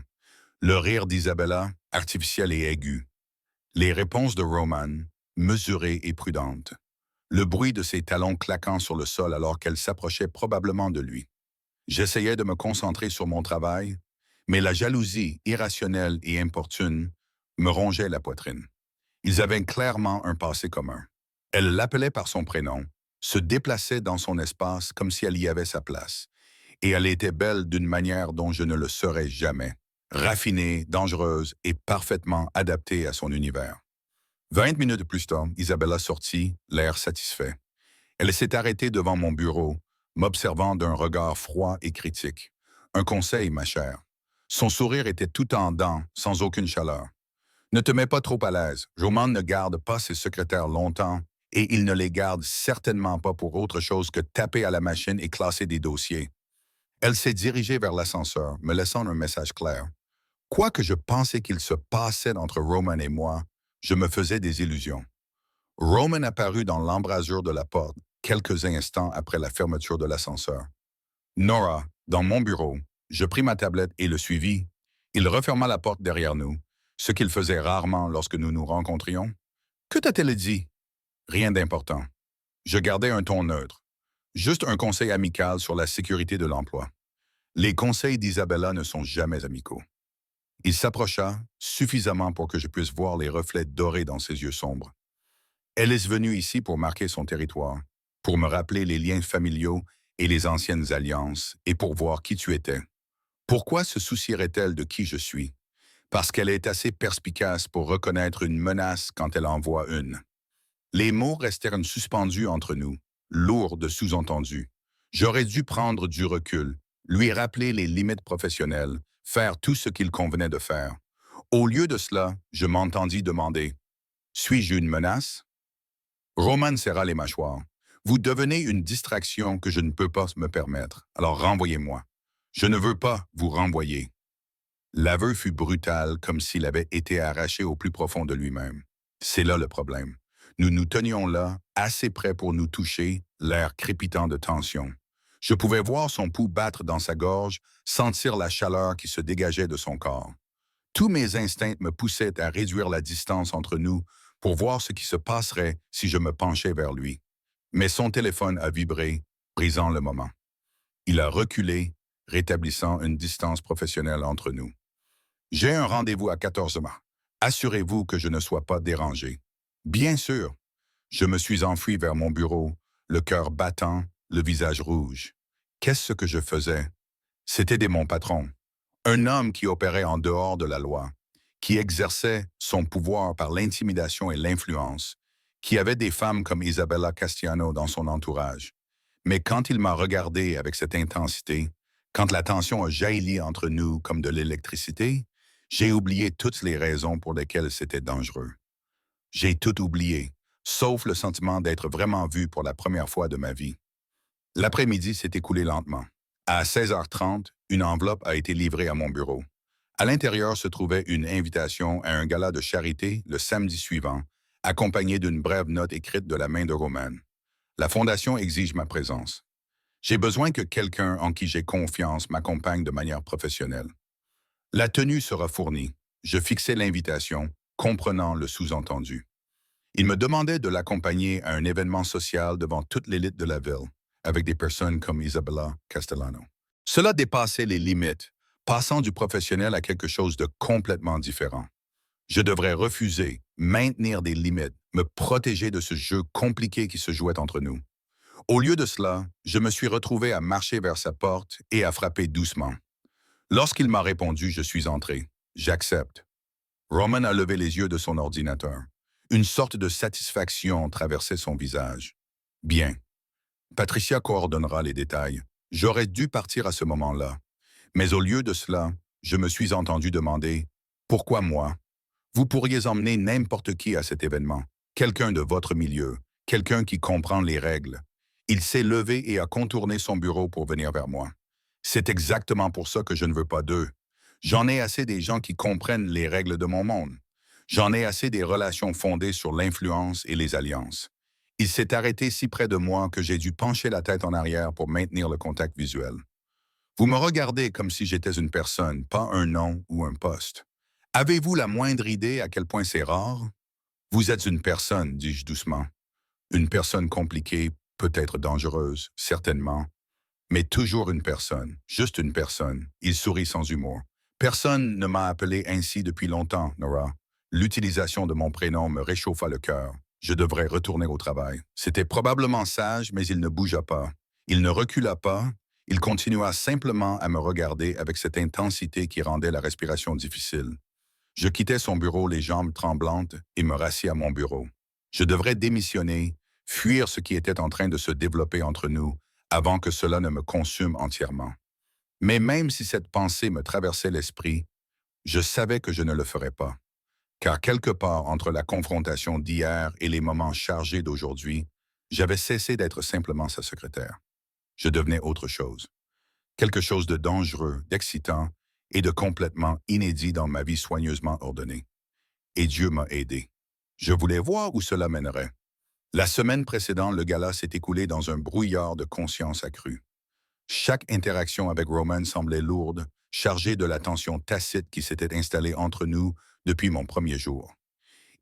Le rire d'Isabella, artificiel et aigu. Les réponses de Roman, mesurées et prudentes. Le bruit de ses talons claquant sur le sol alors qu'elle s'approchait probablement de lui. J'essayais de me concentrer sur mon travail, mais la jalousie irrationnelle et importune me rongeait la poitrine. Ils avaient clairement un passé commun. Elle l'appelait par son prénom, se déplaçait dans son espace comme si elle y avait sa place, et elle était belle d'une manière dont je ne le serais jamais, raffinée, dangereuse et parfaitement adaptée à son univers. 20 minutes plus tard, Isabella sortit, l'air satisfait. Elle s'est arrêtée devant mon bureau, m'observant d'un regard froid et critique. Un conseil, ma chère. Son sourire était tout en dents, sans aucune chaleur. Ne te mets pas trop à l'aise. Roman ne garde pas ses secrétaires longtemps et il ne les garde certainement pas pour autre chose que taper à la machine et classer des dossiers. Elle s'est dirigée vers l'ascenseur, me laissant un message clair. Quoi que je pensais qu'il se passait entre Roman et moi, je me faisais des illusions. Roman apparut dans l'embrasure de la porte quelques instants après la fermeture de l'ascenseur. Nora, dans mon bureau, je pris ma tablette et le suivis. Il referma la porte derrière nous, ce qu'il faisait rarement lorsque nous nous rencontrions. Que t'a-t-elle dit? Rien d'important. Je gardais un ton neutre. Juste un conseil amical sur la sécurité de l'emploi. Les conseils d'Isabella ne sont jamais amicaux. Il s'approcha suffisamment pour que je puisse voir les reflets dorés dans ses yeux sombres. Elle est venue ici pour marquer son territoire, pour me rappeler les liens familiaux et les anciennes alliances, et pour voir qui tu étais. Pourquoi se soucierait-elle de qui je suis? Parce qu'elle est assez perspicace pour reconnaître une menace quand elle en voit une. Les mots restèrent suspendus entre nous, lourds de sous-entendus. J'aurais dû prendre du recul, lui rappeler les limites professionnelles, faire tout ce qu'il convenait de faire. Au lieu de cela, je m'entendis demander « Suis-je une menace ?» Roman serra les mâchoires. « Vous devenez une distraction que je ne peux pas me permettre, alors renvoyez-moi. Je ne veux pas vous renvoyer. » L'aveu fut brutal, comme s'il avait été arraché au plus profond de lui-même. C'est là le problème. Nous nous tenions là, assez près pour nous toucher, l'air crépitant de tension. Je pouvais voir son pouls battre dans sa gorge, sentir la chaleur qui se dégageait de son corps. Tous mes instincts me poussaient à réduire la distance entre nous pour voir ce qui se passerait si je me penchais vers lui. Mais son téléphone a vibré, brisant le moment. Il a reculé, rétablissant une distance professionnelle entre nous. J'ai un rendez-vous à 14 heures. Assurez-vous que je ne sois pas dérangé. Bien sûr. Je me suis enfui vers mon bureau, le cœur battant, le visage rouge. Qu'est-ce que je faisais? C'était mon patron. Un homme qui opérait en dehors de la loi, qui exerçait son pouvoir par l'intimidation et l'influence, qui avait des femmes comme Isabella Castiano dans son entourage. Mais quand il m'a regardé avec cette intensité, quand la tension a jailli entre nous comme de l'électricité, j'ai oublié toutes les raisons pour lesquelles c'était dangereux. J'ai tout oublié, sauf le sentiment d'être vraiment vu pour la première fois de ma vie. L'après-midi s'est écoulé lentement. À 16h30, une enveloppe a été livrée à mon bureau. À l'intérieur se trouvait une invitation à un gala de charité le samedi suivant, accompagnée d'une brève note écrite de la main de Roman. La Fondation exige ma présence. J'ai besoin que quelqu'un en qui j'ai confiance m'accompagne de manière professionnelle. La tenue sera fournie. Je fixai l'invitation, comprenant le sous-entendu. Il me demandait de l'accompagner à un événement social devant toute l'élite de la ville, avec des personnes comme Isabella Castellano. Cela dépassait les limites, passant du professionnel à quelque chose de complètement différent. Je devrais refuser, maintenir des limites, me protéger de ce jeu compliqué qui se jouait entre nous. Au lieu de cela, je me suis retrouvé à marcher vers sa porte et à frapper doucement. Lorsqu'il m'a répondu, je suis entré. J'accepte. Roman a levé les yeux de son ordinateur. Une sorte de satisfaction traversait son visage. Bien. Patricia coordonnera les détails. J'aurais dû partir à ce moment-là. Mais au lieu de cela, je me suis entendu demander « Pourquoi moi? Vous pourriez emmener n'importe qui à cet événement. quelqu'un de votre milieu, quelqu'un qui comprend les règles. Il s'est levé et a contourné son bureau pour venir vers moi. C'est exactement pour ça que je ne veux pas d'eux. J'en ai assez des gens qui comprennent les règles de mon monde. J'en ai assez des relations fondées sur l'influence et les alliances. Il s'est arrêté si près de moi que j'ai dû pencher la tête en arrière pour maintenir le contact visuel. Vous me regardez comme si j'étais une personne, pas un nom ou un poste. Avez-vous la moindre idée à quel point c'est rare? Vous êtes une personne, dis-je doucement. Une personne compliquée, peut-être dangereuse, certainement, mais toujours une personne, juste une personne. Il sourit sans humour. Personne ne m'a appelé ainsi depuis longtemps, Nora. L'utilisation de mon prénom me réchauffa le cœur. Je devrais retourner au travail. C'était probablement sage, mais il ne bougea pas. Il ne recula pas. Il continua simplement à me regarder avec cette intensité qui rendait la respiration difficile. Je quittai son bureau les jambes tremblantes et me rassis à mon bureau. Je devrais démissionner, fuir ce qui était en train de se développer entre nous avant que cela ne me consume entièrement. Mais même si cette pensée me traversait l'esprit, je savais que je ne le ferais pas. Car quelque part entre la confrontation d'hier et les moments chargés d'aujourd'hui, j'avais cessé d'être simplement sa secrétaire. Je devenais autre chose. Quelque chose de dangereux, d'excitant et de complètement inédit dans ma vie soigneusement ordonnée. Et Dieu m'a aidé. Je voulais voir où cela mènerait. La semaine précédente, le gala s'est écoulé dans un brouillard de conscience accrue. Chaque interaction avec Roman semblait lourde, chargée de la tension tacite qui s'était installée entre nous depuis mon premier jour.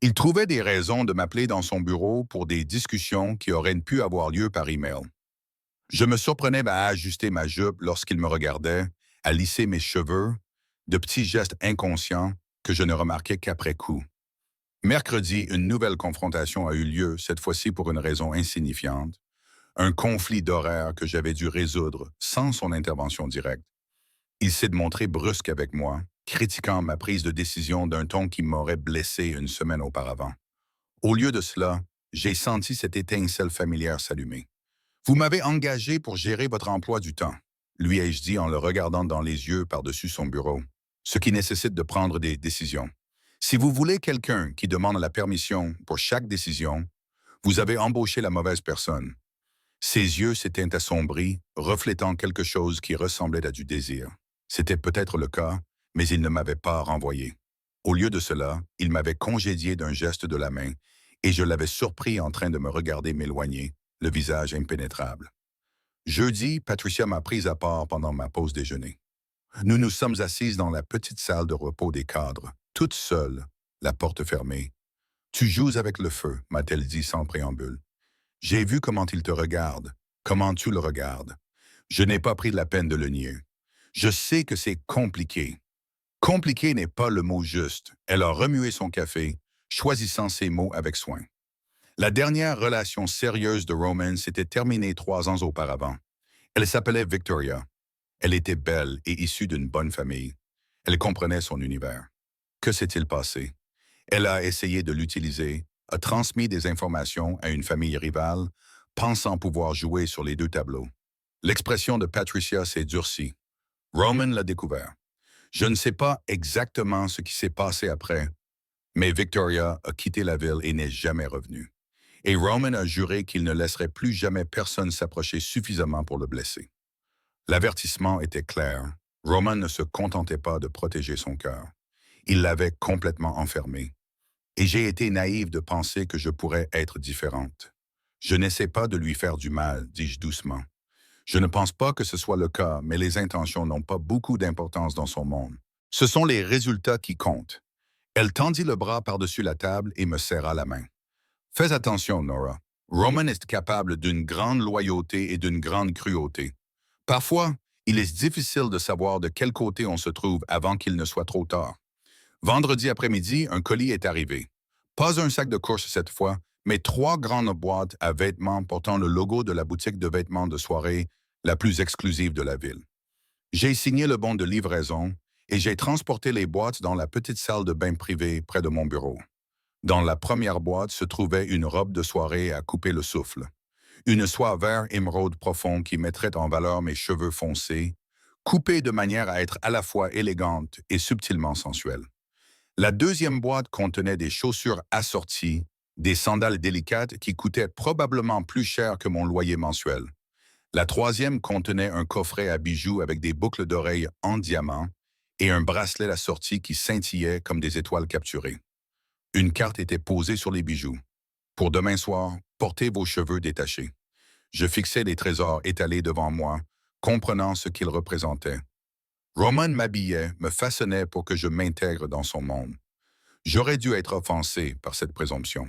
Il trouvait des raisons de m'appeler dans son bureau pour des discussions qui auraient pu avoir lieu par email. Je me surprenais à ajuster ma jupe lorsqu'il me regardait, à lisser mes cheveux, de petits gestes inconscients que je ne remarquais qu'après coup. Mercredi, une nouvelle confrontation a eu lieu, cette fois-ci pour une raison insignifiante, un conflit d'horaires que j'avais dû résoudre sans son intervention directe. Il s'est montré brusque avec moi, critiquant ma prise de décision d'un ton qui m'aurait blessé une semaine auparavant. Au lieu de cela, j'ai senti cette étincelle familière s'allumer. Vous m'avez engagé pour gérer votre emploi du temps, lui ai-je dit en le regardant dans les yeux par-dessus son bureau, ce qui nécessite de prendre des décisions. Si vous voulez quelqu'un qui demande la permission pour chaque décision, vous avez embauché la mauvaise personne. Ses yeux s'étaient assombris, reflétant quelque chose qui ressemblait à du désir. C'était peut-être le cas, mais il ne m'avait pas renvoyé. Au lieu de cela, il m'avait congédié d'un geste de la main, et je l'avais surpris en train de me regarder m'éloigner, le visage impénétrable. Jeudi, Patricia m'a prise à part pendant ma pause déjeuner. Nous nous sommes assises dans la petite salle de repos des cadres, toutes seules, la porte fermée. Tu joues avec le feu, m'a-t-elle dit sans préambule. J'ai vu comment il te regarde, comment tu le regardes. Je n'ai pas pris la peine de le nier. Je sais que c'est compliqué. Compliqué n'est pas le mot juste. Elle a remué son café, choisissant ses mots avec soin. La dernière relation sérieuse de Roman s'était terminée 3 ans auparavant. Elle s'appelait Victoria. Elle était belle et issue d'une bonne famille. Elle comprenait son univers. Que s'est-il passé? Elle a essayé de l'utiliser, a transmis des informations à une famille rivale, pensant pouvoir jouer sur les deux tableaux. L'expression de Patricia s'est durcie. Roman l'a découvert. Je ne sais pas exactement ce qui s'est passé après, mais Victoria a quitté la ville et n'est jamais revenue. Et Roman a juré qu'il ne laisserait plus jamais personne s'approcher suffisamment pour le blesser. L'avertissement était clair. Roman ne se contentait pas de protéger son cœur. Il l'avait complètement enfermé. Et j'ai été naïve de penser que je pourrais être différente. Je n'essaie pas de lui faire du mal, dis-je doucement. Je ne pense pas que ce soit le cas, mais les intentions n'ont pas beaucoup d'importance dans son monde. Ce sont les résultats qui comptent. Elle tendit le bras par-dessus la table et me serra la main. Fais attention, Nora. Roman est capable d'une grande loyauté et d'une grande cruauté. Parfois, il est difficile de savoir de quel côté on se trouve avant qu'il ne soit trop tard. Vendredi après-midi, un colis est arrivé. Pas un sac de course cette fois, mais 3 grandes boîtes à vêtements portant le logo de la boutique de vêtements de soirée la plus exclusive de la ville. J'ai signé le bon de livraison et j'ai transporté les boîtes dans la petite salle de bain privée près de mon bureau. Dans la première boîte se trouvait une robe de soirée à couper le souffle. Une soie vert émeraude profond qui mettrait en valeur mes cheveux foncés, coupés de manière à être à la fois élégante et subtilement sensuelle. La deuxième boîte contenait des chaussures assorties, des sandales délicates qui coûtaient probablement plus cher que mon loyer mensuel. La troisième contenait un coffret à bijoux avec des boucles d'oreilles en diamant et un bracelet assorti qui scintillait comme des étoiles capturées. Une carte était posée sur les bijoux. Pour demain soir, portez vos cheveux détachés. Je fixais les trésors étalés devant moi, comprenant ce qu'ils représentaient. Roman m'habillait, me façonnait pour que je m'intègre dans son monde. J'aurais dû être offensé par cette présomption.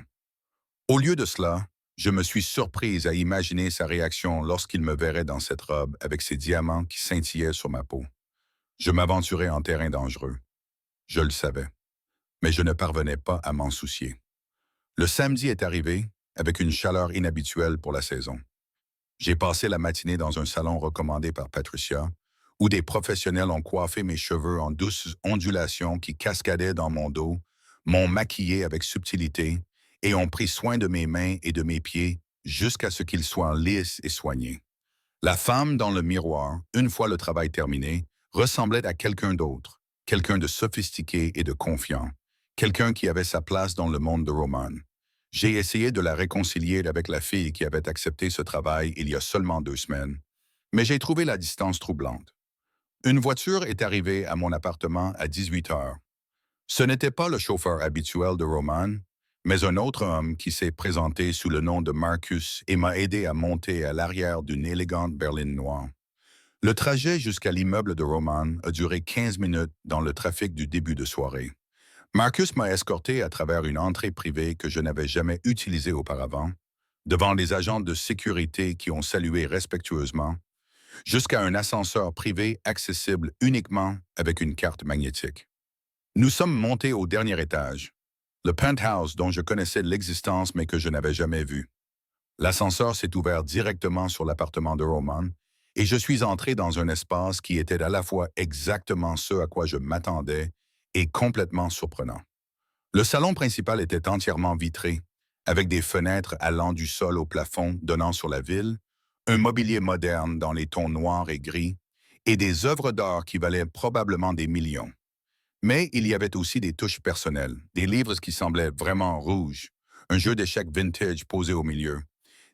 Au lieu de cela, je me suis surprise à imaginer sa réaction lorsqu'il me verrait dans cette robe avec ses diamants qui scintillaient sur ma peau. Je m'aventurais en terrain dangereux. Je le savais, mais je ne parvenais pas à m'en soucier. Le samedi est arrivé, avec une chaleur inhabituelle pour la saison. J'ai passé la matinée dans un salon recommandé par Patricia, où des professionnels ont coiffé mes cheveux en douces ondulations qui cascadaient dans mon dos, m'ont maquillé avec subtilité et ont pris soin de mes mains et de mes pieds jusqu'à ce qu'ils soient lisses et soignés. La femme dans le miroir, une fois le travail terminé, ressemblait à quelqu'un d'autre, quelqu'un de sophistiqué et de confiant, quelqu'un qui avait sa place dans le monde de Roman. J'ai essayé de la réconcilier avec la fille qui avait accepté ce travail il y a seulement 2 semaines, mais j'ai trouvé la distance troublante. Une voiture est arrivée à mon appartement à 18 heures. Ce n'était pas le chauffeur habituel de Roman, mais un autre homme qui s'est présenté sous le nom de Marcus et m'a aidé à monter à l'arrière d'une élégante berline noire. Le trajet jusqu'à l'immeuble de Roman a duré 15 minutes dans le trafic du début de soirée. Marcus m'a escorté à travers une entrée privée que je n'avais jamais utilisée auparavant, devant les agents de sécurité qui ont salué respectueusement, jusqu'à un ascenseur privé accessible uniquement avec une carte magnétique. Nous sommes montés au dernier étage, le penthouse dont je connaissais l'existence mais que je n'avais jamais vu. L'ascenseur s'est ouvert directement sur l'appartement de Roman et je suis entré dans un espace qui était à la fois exactement ce à quoi je m'attendais et complètement surprenant. Le salon principal était entièrement vitré, avec des fenêtres allant du sol au plafond donnant sur la ville, un mobilier moderne dans les tons noirs et gris, et des œuvres d'art qui valaient probablement des millions. Mais il y avait aussi des touches personnelles, des livres qui semblaient vraiment rouges, un jeu d'échecs vintage posé au milieu,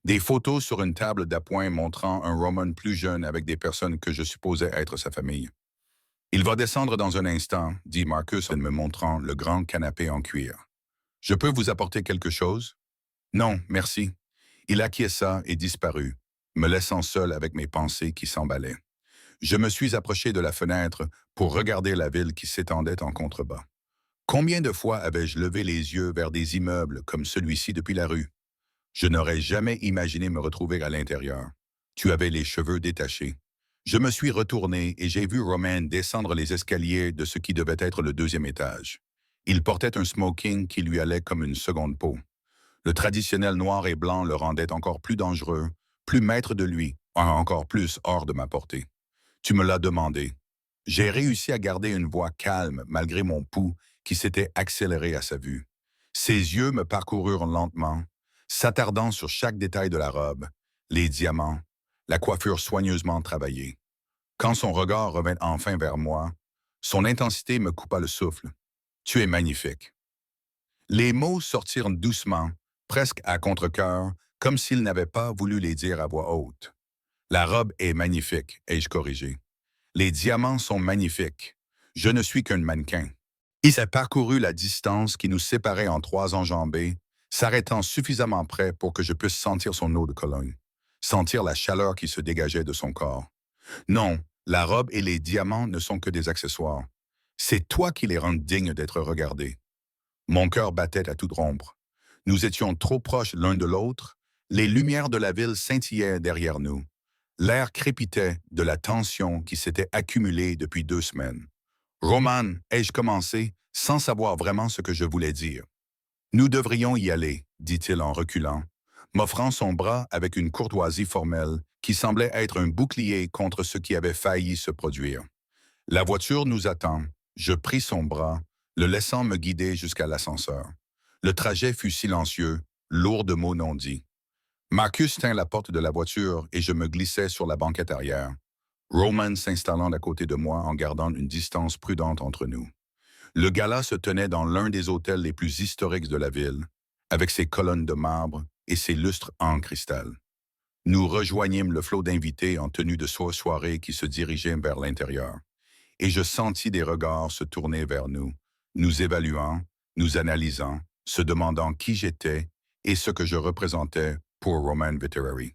des photos sur une table d'appoint montrant un Roman plus jeune avec des personnes que je supposais être sa famille. Il va descendre dans un instant, dit Marcus en me montrant le grand canapé en cuir. Je peux vous apporter quelque chose? Non, merci. Il acquiesça et disparut, me laissant seul avec mes pensées qui s'emballaient. Je me suis approché de la fenêtre pour regarder la ville qui s'étendait en contrebas. Combien de fois avais-je levé les yeux vers des immeubles comme celui-ci depuis la rue? Je n'aurais jamais imaginé me retrouver à l'intérieur. Tu avais les cheveux détachés. Je me suis retourné et j'ai vu Roman descendre les escaliers de ce qui devait être le deuxième étage. Il portait un smoking qui lui allait comme une seconde peau. Le traditionnel noir et blanc le rendait encore plus dangereux, plus maître de lui, encore plus hors de ma portée. Tu me l'as demandé. J'ai réussi à garder une voix calme malgré mon pouls qui s'était accéléré à sa vue. Ses yeux me parcoururent lentement, s'attardant sur chaque détail de la robe, les diamants, la coiffure soigneusement travaillée. Quand son regard revint enfin vers moi, son intensité me coupa le souffle. Tu es magnifique. Les mots sortirent doucement, presque à contre-cœur, comme s'il n'avait pas voulu les dire à voix haute. La robe est magnifique, ai-je corrigé. Les diamants sont magnifiques. Je ne suis qu'un mannequin. Il a parcouru la distance qui nous séparait en 3 enjambées, s'arrêtant suffisamment près pour que je puisse sentir son eau de Cologne, sentir la chaleur qui se dégageait de son corps. Non, la robe et les diamants ne sont que des accessoires. C'est toi qui les rends dignes d'être regardés. Mon cœur battait à toute rompre. Nous étions trop proches l'un de l'autre, les lumières de la ville scintillaient derrière nous. L'air crépitait de la tension qui s'était accumulée depuis 2 semaines. Roman, ai-je commencé, sans savoir vraiment ce que je voulais dire. Nous devrions y aller, dit-il en reculant, m'offrant son bras avec une courtoisie formelle qui semblait être un bouclier contre ce qui avait failli se produire. La voiture nous attend. Je pris son bras, le laissant me guider jusqu'à l'ascenseur. Le trajet fut silencieux, lourd de mots non dits. Marcus tint la porte de la voiture et je me glissai sur la banquette arrière. Roman s'installant à côté de moi en gardant une distance prudente entre nous. Le gala se tenait dans l'un des hôtels les plus historiques de la ville, avec ses colonnes de marbre et ses lustres en cristal. Nous rejoignîmes le flot d'invités en tenue de soirée qui se dirigeaient vers l'intérieur, et je sentis des regards se tourner vers nous, nous évaluant, nous analysant, se demandant qui j'étais et ce que je représentais pour Roman Viteri.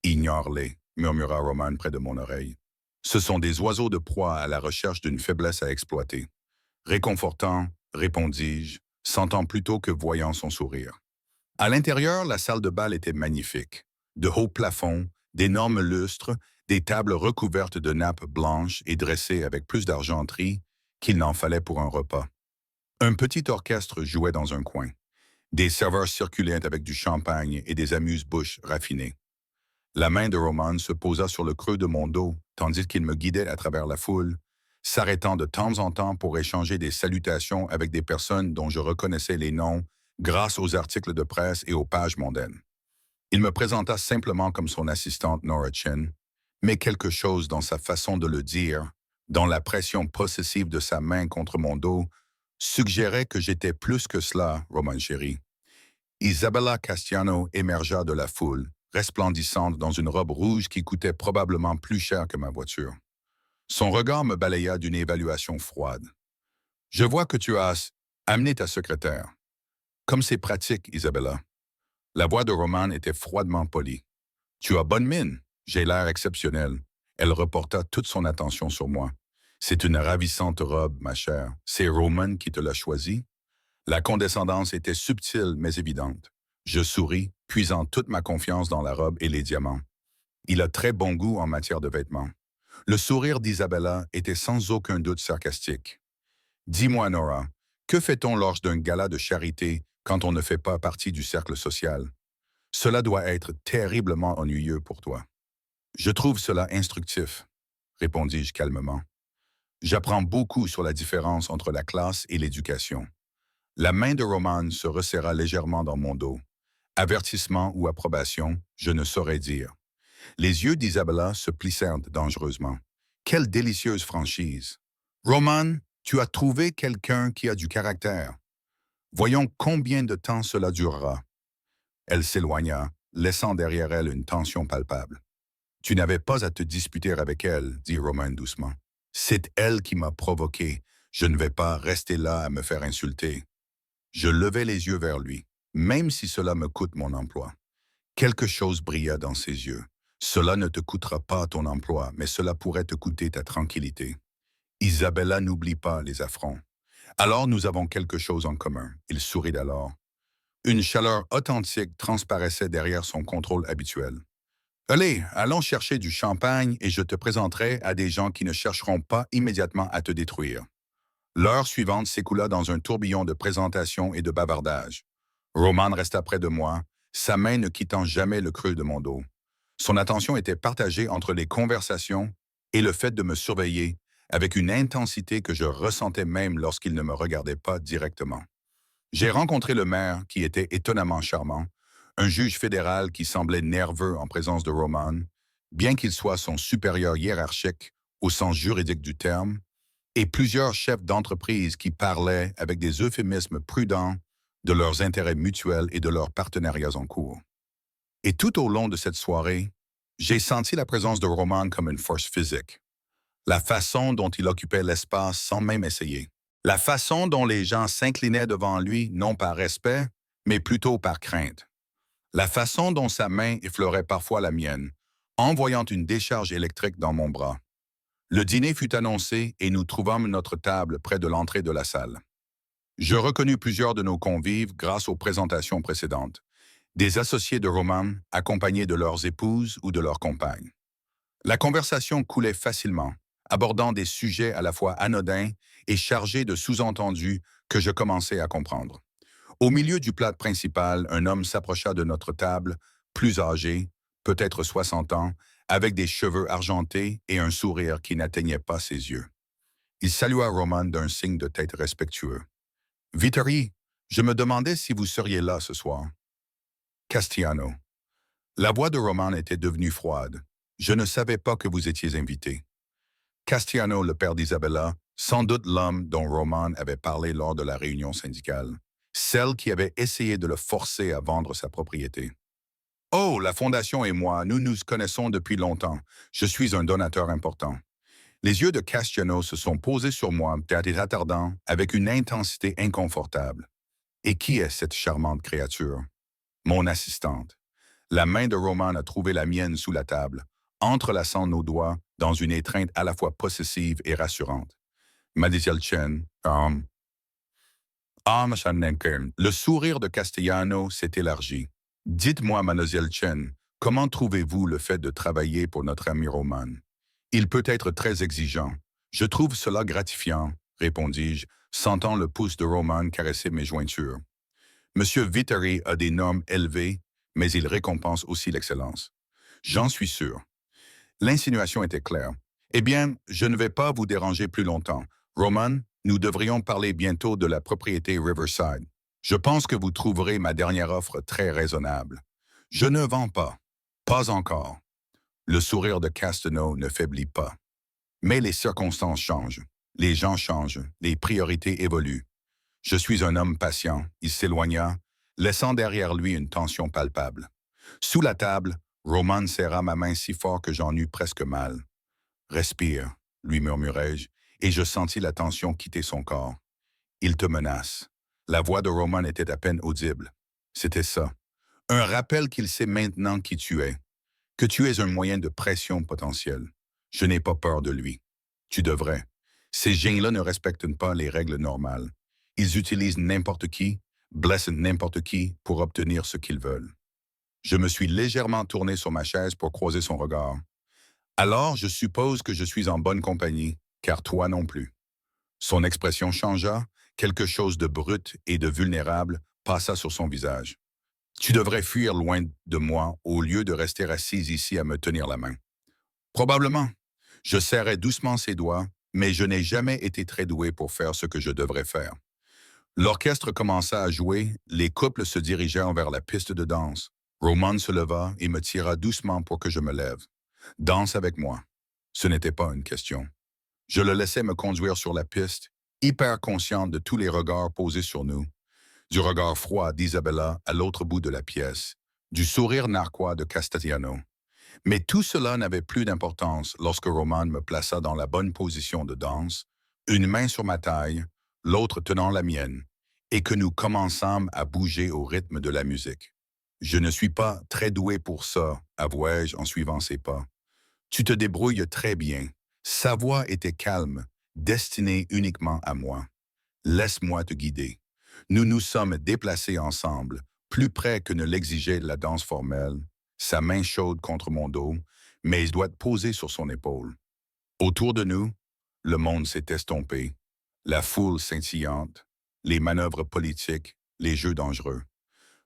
Ignore-les, murmura Roman près de mon oreille. Ce sont des oiseaux de proie à la recherche d'une faiblesse à exploiter. Réconfortant, répondis-je, sentant plutôt que voyant son sourire. À l'intérieur, la salle de bal était magnifique. De hauts plafonds, d'énormes lustres, des tables recouvertes de nappes blanches et dressées avec plus d'argenterie qu'il n'en fallait pour un repas. Un petit orchestre jouait dans un coin. Des serveurs circulaient avec du champagne et des amuse-bouches raffinées. La main de Roman se posa sur le creux de mon dos, tandis qu'il me guidait à travers la foule, s'arrêtant de temps en temps pour échanger des salutations avec des personnes dont je reconnaissais les noms grâce aux articles de presse et aux pages mondaines. Il me présenta simplement comme son assistante Nora Chin, mais quelque chose dans sa façon de le dire, dans la pression possessive de sa main contre mon dos, suggérait que j'étais plus que cela, Roman chéri. Isabella Castiano émergea de la foule, resplendissante dans une robe rouge qui coûtait probablement plus cher que ma voiture. Son regard me balaya d'une évaluation froide. « Je vois que tu as amené ta secrétaire. Comme c'est pratique, Isabella. » La voix de Roman était froidement polie. « Tu as bonne mine. J'ai l'air exceptionnel. » Elle reporta toute son attention sur moi. « C'est une ravissante robe, ma chère. C'est Roman qui te l'a choisie. » La condescendance était subtile mais évidente. Je souris, puisant toute ma confiance dans la robe et les diamants. Il a très bon goût en matière de vêtements. Le sourire d'Isabella était sans aucun doute sarcastique. « Dis-moi, Nora, que fait-on lors d'un gala de charité quand on ne fait pas partie du cercle social? Cela doit être terriblement ennuyeux pour toi. » « Je trouve cela instructif, » répondis-je calmement. « J'apprends beaucoup sur la différence entre la classe et l'éducation. » La main de Roman se resserra légèrement dans mon dos. Avertissement ou approbation, je ne saurais dire. Les yeux d'Isabella se plissèrent dangereusement. Quelle délicieuse franchise! Roman, tu as trouvé quelqu'un qui a du caractère. Voyons combien de temps cela durera. Elle s'éloigna, laissant derrière elle une tension palpable. Tu n'avais pas à te disputer avec elle, dit Roman doucement. C'est elle qui m'a provoqué. Je ne vais pas rester là à me faire insulter. Je levai les yeux vers lui, même si cela me coûte mon emploi. Quelque chose brilla dans ses yeux. Cela ne te coûtera pas ton emploi, mais cela pourrait te coûter ta tranquillité. Isabella n'oublie pas les affronts. Alors nous avons quelque chose en commun. Il sourit alors. Une chaleur authentique transparaissait derrière son contrôle habituel. Allez, allons chercher du champagne et je te présenterai à des gens qui ne chercheront pas immédiatement à te détruire. L'heure suivante s'écoula dans un tourbillon de présentations et de bavardages. Roman resta près de moi, sa main ne quittant jamais le creux de mon dos. Son attention était partagée entre les conversations et le fait de me surveiller avec une intensité que je ressentais même lorsqu'il ne me regardait pas directement. J'ai rencontré le maire qui était étonnamment charmant, un juge fédéral qui semblait nerveux en présence de Roman, bien qu'il soit son supérieur hiérarchique au sens juridique du terme, et plusieurs chefs d'entreprise qui parlaient avec des euphémismes prudents de leurs intérêts mutuels et de leurs partenariats en cours. Et tout au long de cette soirée, j'ai senti la présence de Roman comme une force physique. La façon dont il occupait l'espace sans même essayer. La façon dont les gens s'inclinaient devant lui, non par respect, mais plutôt par crainte. La façon dont sa main effleurait parfois la mienne, envoyant une décharge électrique dans mon bras. Le dîner fut annoncé et nous trouvâmes notre table près de l'entrée de la salle. Je reconnus plusieurs de nos convives grâce aux présentations précédentes. Des associés de Roman accompagnés de leurs épouses ou de leurs compagnes. La conversation coulait facilement, abordant des sujets à la fois anodins et chargés de sous-entendus que je commençais à comprendre. Au milieu du plat principal, un homme s'approcha de notre table, plus âgé, peut-être 60 ans, avec des cheveux argentés et un sourire qui n'atteignait pas ses yeux. Il salua Roman d'un signe de tête respectueux. « Viteri, je me demandais si vous seriez là ce soir. » Castiano. La voix de Roman était devenue froide. « Je ne savais pas que vous étiez invité. » Castiano, le père d'Isabella, sans doute l'homme dont Roman avait parlé lors de la réunion syndicale. celle qui avait essayé de le forcer à vendre sa propriété. Oh, la Fondation et moi, nous nous connaissons depuis longtemps. Je suis un donateur important. Les yeux de Castiano se sont posés sur moi, attardant, avec une intensité inconfortable. Et qui est cette charmante créature? Mon assistante. La main de Roman a trouvé la mienne sous la table, entrelaçant nos doigts dans une étreinte à la fois possessive et rassurante. Mademoiselle Chen, le sourire de Castellano s'est élargi. Dites-moi, Mademoiselle Chen, comment trouvez-vous le fait de travailler pour notre ami Roman? Il peut être très exigeant. Je trouve cela gratifiant, répondis-je, sentant le pouce de Roman caresser mes jointures. Monsieur Viteri a des normes élevées, mais il récompense aussi l'excellence. J'en suis sûr. L'insinuation était claire. Eh bien, je ne vais pas vous déranger plus longtemps. Roman, nous devrions parler bientôt de la propriété Riverside. Je pense que vous trouverez ma dernière offre très raisonnable. Je ne vends pas. Pas encore. Le sourire de Castano ne faiblit pas. Mais les circonstances changent. Les gens changent. Les priorités évoluent. Je suis un homme patient. Il s'éloigna, laissant derrière lui une tension palpable. Sous la table, Roman serra ma main si fort que j'en eus presque mal. Respire, lui murmurai-je, et je sentis la tension quitter son corps. Il te menace. La voix de Roman était à peine audible. C'était ça. Un rappel qu'il sait maintenant qui tu es, que tu es un moyen de pression potentiel. Je n'ai pas peur de lui. Tu devrais. Ces génies-là ne respectent pas les règles normales. Ils utilisent n'importe qui, blessent n'importe qui pour obtenir ce qu'ils veulent. Je me suis légèrement tourné sur ma chaise pour croiser son regard. Alors, je suppose que je suis en bonne compagnie, car toi non plus. Son expression changea, quelque chose de brut et de vulnérable passa sur son visage. Tu devrais fuir loin de moi au lieu de rester assise ici à me tenir la main. Probablement. Je serrais doucement ses doigts, mais je n'ai jamais été très doué pour faire ce que je devrais faire. L'orchestre commença à jouer, les couples se dirigèrent vers la piste de danse. Roman se leva et me tira doucement pour que je me lève. Danse avec moi. Ce n'était pas une question. Je le laissais me conduire sur la piste, hyper consciente de tous les regards posés sur nous, du regard froid d'Isabella à l'autre bout de la pièce, du sourire narquois de Castellano. Mais tout cela n'avait plus d'importance lorsque Roman me plaça dans la bonne position de danse, une main sur ma taille, l'autre tenant la mienne, et que nous commençâmes à bouger au rythme de la musique. Je ne suis pas très doué pour ça, avouai-je en suivant ses pas. Tu te débrouilles très bien. Sa voix était calme, destinée uniquement à moi. Laisse-moi te guider. Nous nous sommes déplacés ensemble, plus près que ne l'exigeait la danse formelle, sa main chaude contre mon dos, mes doigts posés sur son épaule. Autour de nous, le monde s'est estompé, la foule scintillante, les manœuvres politiques, les jeux dangereux.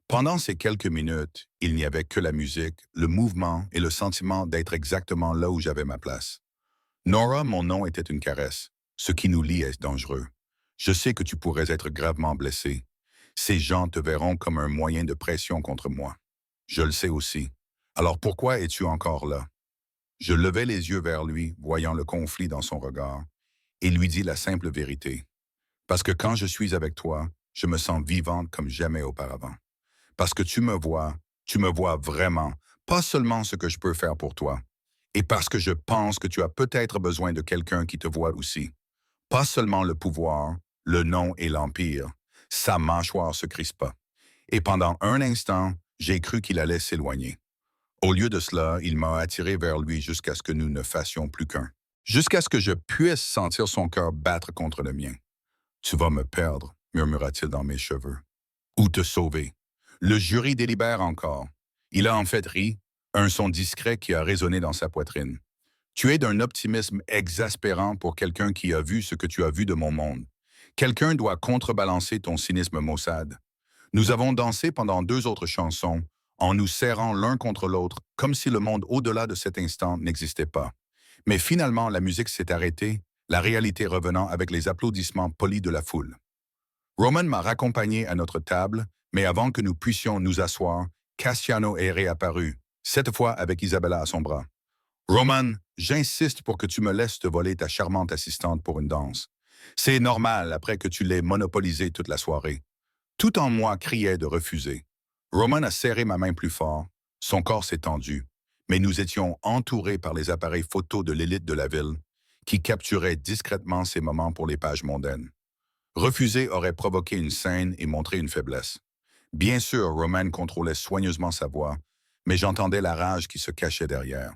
Pendant ces quelques minutes, il n'y avait que la musique, le mouvement et le sentiment d'être exactement là où j'avais ma place. Nora, mon nom était une caresse. Ce qui nous lie est dangereux. Je sais que tu pourrais être gravement blessé. Ces gens te verront comme un moyen de pression contre moi. Je le sais aussi. Alors pourquoi es-tu encore là? Je levai les yeux vers lui, voyant le conflit dans son regard, et lui dis la simple vérité. Parce que quand je suis avec toi, je me sens vivante comme jamais auparavant. Parce que tu me vois vraiment, pas seulement ce que je peux faire pour toi. Et parce que je pense que tu as peut-être besoin de quelqu'un qui te voit aussi. Pas seulement le pouvoir, le nom et l'empire. Sa mâchoire se crispa. Et pendant un instant, j'ai cru qu'il allait s'éloigner. Au lieu de cela, il m'a attiré vers lui jusqu'à ce que nous ne fassions plus qu'un. Jusqu'à ce que je puisse sentir son cœur battre contre le mien. Tu vas me perdre, murmura-t-il dans mes cheveux. Ou te sauver. Le jury délibère encore. Il a en fait ri, un son discret qui a résonné dans sa poitrine. Tu es d'un optimisme exaspérant pour quelqu'un qui a vu ce que tu as vu de mon monde. Quelqu'un doit contrebalancer ton cynisme maussade. Nous avons dansé pendant 2 autres chansons, en nous serrant l'un contre l'autre, comme si le monde au-delà de cet instant n'existait pas. Mais finalement, la musique s'est arrêtée, la réalité revenant avec les applaudissements polis de la foule. Roman m'a raccompagné à notre table, mais avant que nous puissions nous asseoir, Castiano est réapparu, cette fois avec Isabella à son bras. Roman, j'insiste pour que tu me laisses te voler ta charmante assistante pour une danse. C'est normal après que tu l'aies monopolisée toute la soirée. Tout en moi criait de refuser. Roman a serré ma main plus fort, son corps s'est tendu, mais nous étions entourés par les appareils photos de l'élite de la ville, qui capturaient discrètement ces moments pour les pages mondaines. Refuser aurait provoqué une scène et montré une faiblesse. Bien sûr, Roman contrôlait soigneusement sa voix, mais j'entendais la rage qui se cachait derrière.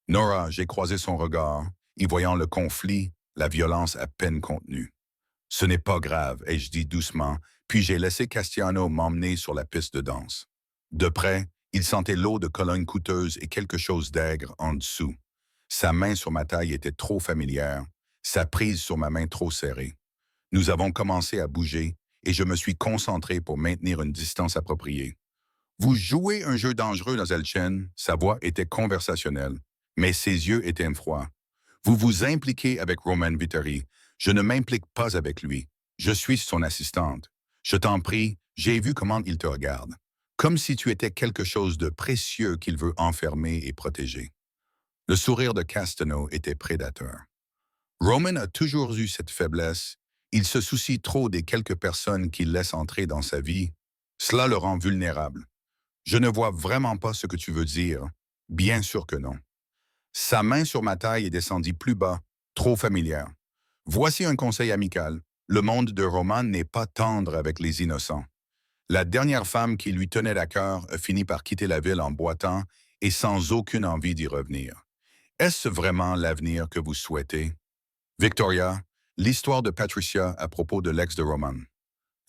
Nora, j'ai croisé son regard, y voyant le conflit, la violence à peine contenue. Ce n'est pas grave, ai-je dit doucement, puis j'ai laissé Castiano m'emmener sur la piste de danse. De près, il sentait l'eau de Cologne coûteuse et quelque chose d'aigre en dessous. Sa main sur ma taille était trop familière, sa prise sur ma main trop serrée. Nous avons commencé à bouger et je me suis concentré pour maintenir une distance appropriée. Vous jouez un jeu dangereux dans Elchen, sa voix était conversationnelle, mais ses yeux étaient froids. Vous vous impliquez avec Roman Vittori. Je ne m'implique pas avec lui. Je suis son assistante. Je t'en prie, j'ai vu comment il te regarde. Comme si tu étais quelque chose de précieux qu'il veut enfermer et protéger. Le sourire de Castano était prédateur. Roman a toujours eu cette faiblesse. Il se soucie trop des quelques personnes qu'il laisse entrer dans sa vie. Cela le rend vulnérable. Je ne vois vraiment pas ce que tu veux dire. Bien sûr que non. Sa main sur ma taille est descendue plus bas, trop familière. Voici un conseil amical. Le monde de Roman n'est pas tendre avec les innocents. La dernière femme qui lui tenait à cœur a fini par quitter la ville en boitant et sans aucune envie d'y revenir. Est-ce vraiment l'avenir que vous souhaitez? Victoria, l'histoire de Patricia à propos de l'ex de Roman.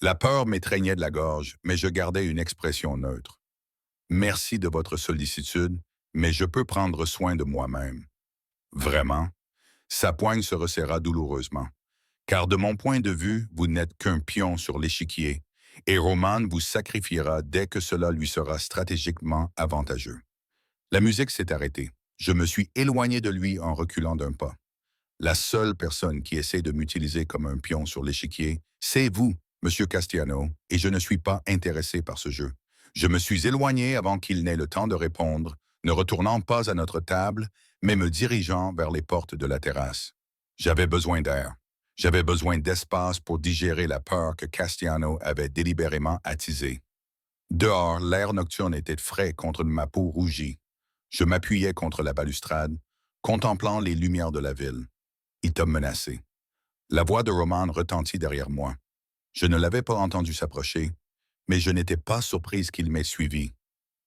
La peur m'étreignait de la gorge, mais je gardais une expression neutre. Merci de votre sollicitude, mais je peux prendre soin de moi-même. Vraiment? Sa poigne se resserra douloureusement. Car de mon point de vue, vous n'êtes qu'un pion sur l'échiquier, et Roman vous sacrifiera dès que cela lui sera stratégiquement avantageux. La musique s'est arrêtée. Je me suis éloigné de lui en reculant d'un pas. La seule personne qui essaie de m'utiliser comme un pion sur l'échiquier, c'est vous, Monsieur Castiano, et je ne suis pas intéressé par ce jeu. Je me suis éloigné avant qu'il n'ait le temps de répondre, ne retournant pas à notre table, mais me dirigeant vers les portes de la terrasse. J'avais besoin d'air. J'avais besoin d'espace pour digérer la peur que Castiano avait délibérément attisée. Dehors, l'air nocturne était frais contre ma peau rougie. Je m'appuyais contre la balustrade, contemplant les lumières de la ville. Il t'a menacé. La voix de Roman retentit derrière moi. Je ne l'avais pas entendu s'approcher, mais je n'étais pas surprise qu'il m'ait suivi.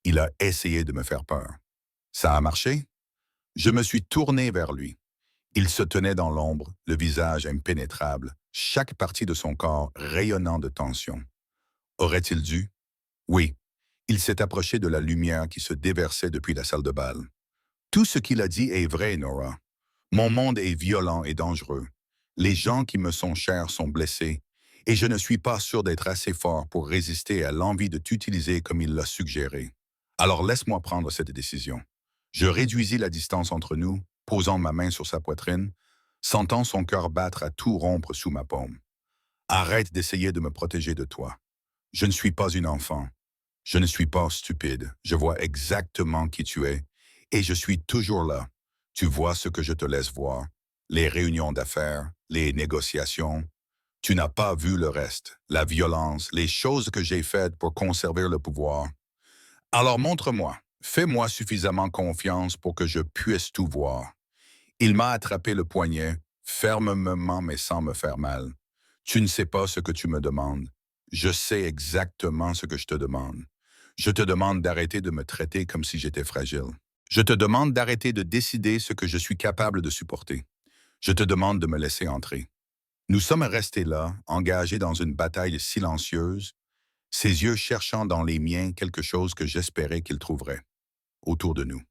Il a essayé de me faire peur. Ça a marché? Je me suis tourné vers lui. Il se tenait dans l'ombre, le visage impénétrable, chaque partie de son corps rayonnant de tension. Aurait-il dû? Oui. Il s'est approché de la lumière qui se déversait depuis la salle de bal. Tout ce qu'il a dit est vrai, Nora. Mon monde est violent et dangereux. Les gens qui me sont chers sont blessés, et je ne suis pas sûr d'être assez fort pour résister à l'envie de t'utiliser comme il l'a suggéré. Alors laisse-moi prendre cette décision. Je réduisis la distance entre nous, posant ma main sur sa poitrine, sentant son cœur battre à tout rompre sous ma paume. Arrête d'essayer de me protéger de toi. Je ne suis pas une enfant. Je ne suis pas stupide. Je vois exactement qui tu es, et je suis toujours là. Tu vois ce que je te laisse voir. Les réunions d'affaires, les négociations. Tu n'as pas vu le reste, la violence, les choses que j'ai faites pour conserver le pouvoir. Alors montre-moi, fais-moi suffisamment confiance pour que je puisse tout voir. Il m'a attrapé le poignet, fermement mais sans me faire mal. Tu ne sais pas ce que tu me demandes. Je sais exactement ce que je te demande. Je te demande d'arrêter de me traiter comme si j'étais fragile. Je te demande d'arrêter de décider ce que je suis capable de supporter. Je te demande de me laisser entrer. Nous sommes restés là, engagés dans une bataille silencieuse, ses yeux cherchant dans les miens quelque chose que j'espérais qu'ils trouveraient, autour de nous.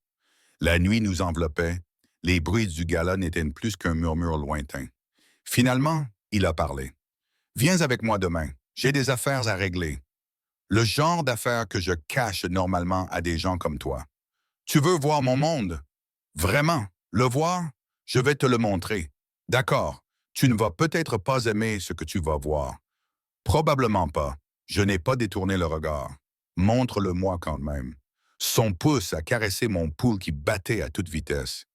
La nuit nous enveloppait, les bruits du gala n'étaient plus qu'un murmure lointain. Finalement, il a parlé. « Viens avec moi demain, j'ai des affaires à régler. » Le genre d'affaires que je cache normalement à des gens comme toi. Tu veux voir mon monde? Vraiment? Le voir? Je vais te le montrer. D'accord, tu ne vas peut-être pas aimer ce que tu vas voir. Probablement pas. Je n'ai pas détourné le regard. Montre-le-moi quand même. Son pouce a caressé mon pouls qui battait à toute vitesse.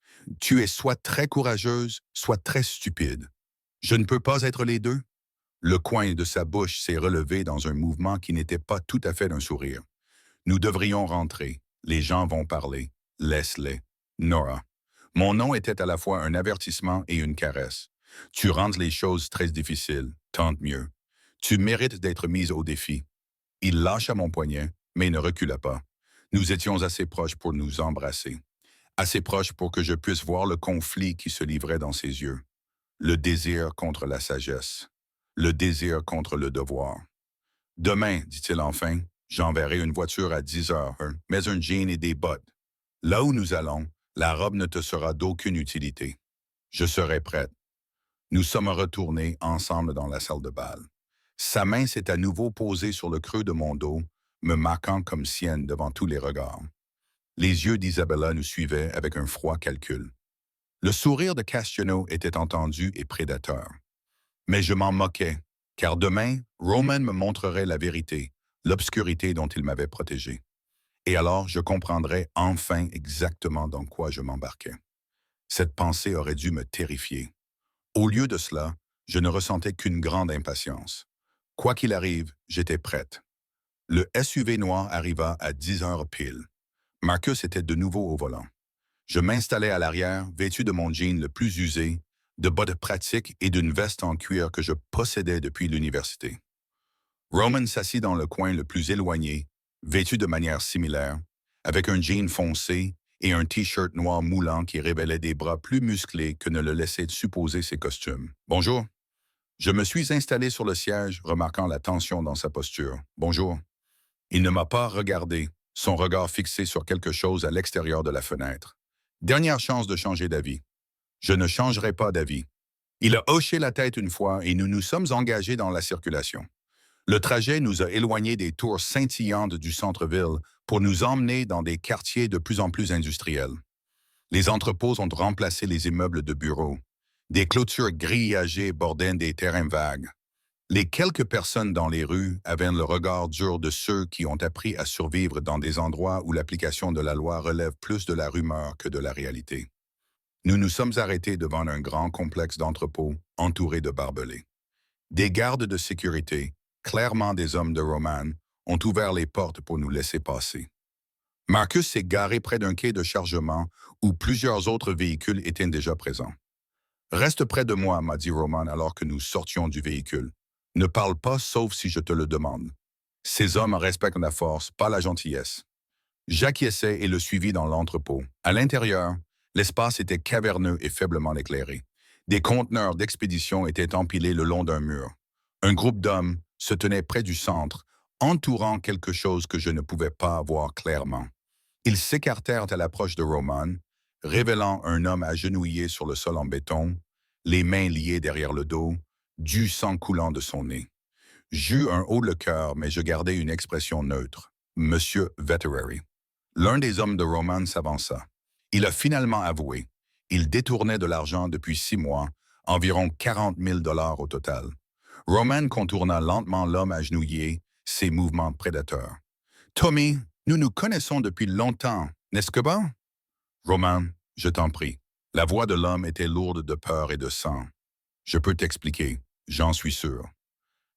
Tu es soit très courageuse, soit très stupide. Je ne peux pas être les deux? Le coin de sa bouche s'est relevé dans un mouvement qui n'était pas tout à fait d'un sourire. Nous devrions rentrer. Les gens vont parler. Laisse-les. Nora. Mon nom était à la fois un avertissement et une caresse. Tu rends les choses très difficiles. Tente mieux. Tu mérites d'être mise au défi. Il lâcha mon poignet, mais ne recula pas. Nous étions assez proches pour nous embrasser. Assez proches pour que je puisse voir le conflit qui se livrait dans ses yeux. Le désir contre la sagesse. Le désir contre le devoir. Demain, dit-il enfin, j'enverrai une voiture à 10 heures, mais un jean et des bottes. Là où nous allons, la robe ne te sera d'aucune utilité. Je serai prête. Nous sommes retournés ensemble dans la salle de bal. Sa main s'est à nouveau posée sur le creux de mon dos, me marquant comme sienne devant tous les regards. Les yeux d'Isabella nous suivaient avec un froid calcul. Le sourire de Castiono était entendu et prédateur. Mais je m'en moquais, car demain, Roman me montrerait la vérité, l'obscurité dont il m'avait protégé. Et alors, je comprendrais enfin exactement dans quoi je m'embarquais. Cette pensée aurait dû me terrifier. Au lieu de cela, je ne ressentais qu'une grande impatience. Quoi qu'il arrive, j'étais prête. Le SUV noir arriva à 10 heures pile. Marcus était de nouveau au volant. Je m'installai à l'arrière, vêtu de mon jean le plus usé, de bottes pratiques et d'une veste en cuir que je possédais depuis l'université. Roman s'assit dans le coin le plus éloigné, vêtu de manière similaire, avec un jean foncé et un T-shirt noir moulant qui révélait des bras plus musclés que ne le laissaient supposer ses costumes. « Bonjour. » Je me suis installé sur le siège, remarquant la tension dans sa posture. « Bonjour. » Il ne m'a pas regardé, son regard fixé sur quelque chose à l'extérieur de la fenêtre. Dernière chance de changer d'avis. Je ne changerai pas d'avis. Il a hoché la tête une fois et nous nous sommes engagés dans la circulation. Le trajet nous a éloignés des tours scintillantes du centre-ville pour nous emmener dans des quartiers de plus en plus industriels. Les entrepôts ont remplacé les immeubles de bureaux. Des clôtures grillagées bordaient des terrains vagues. Les quelques personnes dans les rues avaient le regard dur de ceux qui ont appris à survivre dans des endroits où l'application de la loi relève plus de la rumeur que de la réalité. Nous nous sommes arrêtés devant un grand complexe d'entrepôts entouré de barbelés. Des gardes de sécurité, clairement des hommes de Roman, ont ouvert les portes pour nous laisser passer. Marcus s'est garé près d'un quai de chargement où plusieurs autres véhicules étaient déjà présents. « Reste près de moi, » m'a dit Roman alors que nous sortions du véhicule. « Ne parle pas sauf si je te le demande. » Ces hommes respectent la force, pas la gentillesse. J'acquiesçai et le suivis dans l'entrepôt. À l'intérieur, l'espace était caverneux et faiblement éclairé. Des conteneurs d'expédition étaient empilés le long d'un mur. Un groupe d'hommes se tenait près du centre, entourant quelque chose que je ne pouvais pas voir clairement. Ils s'écartèrent à l'approche de Roman, révélant un homme agenouillé sur le sol en béton, les mains liées derrière le dos, du sang coulant de son nez. J'eus un haut le cœur, mais je gardai une expression neutre. « Monsieur Veterary. » L'un des hommes de Roman s'avança. Il a finalement avoué. Il détournait de l'argent depuis 6 mois, environ 40 000 $ au total. Roman contourna lentement l'homme agenouillé, ses mouvements prédateurs. « Tommy, nous nous connaissons depuis longtemps, n'est-ce que pas? » « Roman, je t'en prie. » La voix de l'homme était lourde de peur et de sang. « Je peux t'expliquer, j'en suis sûr. »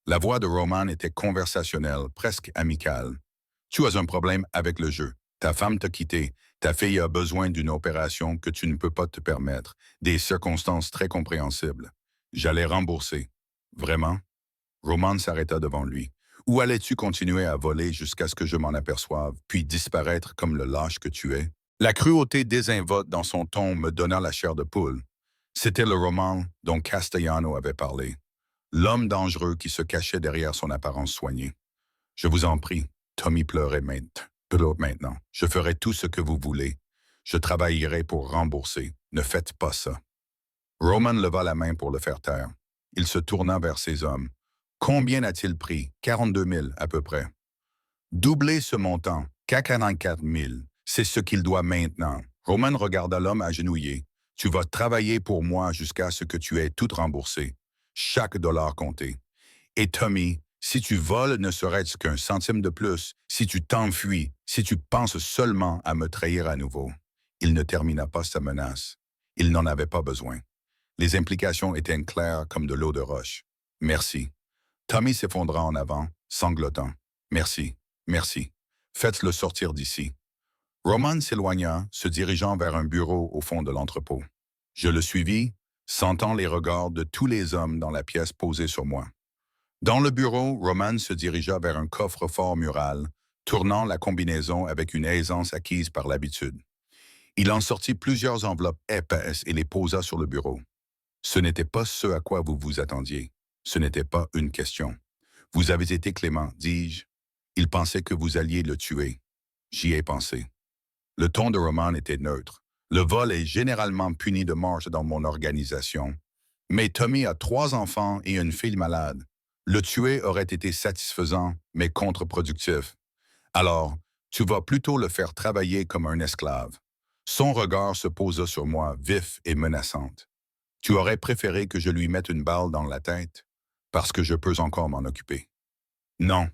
La voix de Roman était conversationnelle, presque amicale. « Tu as un problème avec le jeu. Ta femme t'a quitté. Ta fille a besoin d'une opération que tu ne peux pas te permettre. Des circonstances très compréhensibles. J'allais rembourser. » « Vraiment? » Roman s'arrêta devant lui. « Ou allais-tu continuer à voler jusqu'à ce que je m'en aperçoive, puis disparaître comme le lâche que tu es? » La cruauté désinvolte dans son ton me donna la chair de poule. C'était le Roman dont Castellano avait parlé. L'homme dangereux qui se cachait derrière son apparence soignée. « Je vous en prie. » Tommy pleurait maintenant. « Je ferai tout ce que vous voulez. Je travaillerai pour rembourser. Ne faites pas ça. » Roman leva la main pour le faire taire. Il se tourna vers ses hommes. « Combien a-t-il pris? 42 000 à peu près. » « Doublez ce montant. 44 000. C'est ce qu'il doit maintenant. » Roman regarda l'homme agenouillé. « Tu vas travailler pour moi jusqu'à ce que tu aies tout remboursé. Chaque dollar compté. Et Tommy, si tu voles ne serait-ce qu'un centime de plus, si tu t'enfuis, si tu penses seulement à me trahir à nouveau. » Il ne termina pas sa menace. Il n'en avait pas besoin. Les implications étaient claires comme de l'eau de roche. « Merci. Tommy s'effondra en avant, sanglotant. Merci, merci. Faites-le sortir d'ici. Roman s'éloigna, se dirigeant vers un bureau au fond de l'entrepôt. Je le suivis, sentant les regards de tous les hommes dans la pièce posés sur moi. Dans le bureau, Roman se dirigea vers un coffre-fort mural, tournant la combinaison avec une aisance acquise par l'habitude. Il en sortit plusieurs enveloppes épaisses et les posa sur le bureau. Ce n'était pas ce à quoi vous vous attendiez. Ce n'était pas une question. Vous avez été clément, dis-je. Il pensait que vous alliez le tuer. J'y ai pensé. Le ton de Roman était neutre. Le vol est généralement puni de mort dans mon organisation. Mais Tommy a 3 enfants et une fille malade. Le tuer aurait été satisfaisant, mais contre-productif. Alors, tu vas plutôt le faire travailler comme un esclave. Son regard se posa sur moi, vif et menaçant. Tu aurais préféré que je lui mette une balle dans la tête, parce que je peux encore m'en occuper. Non,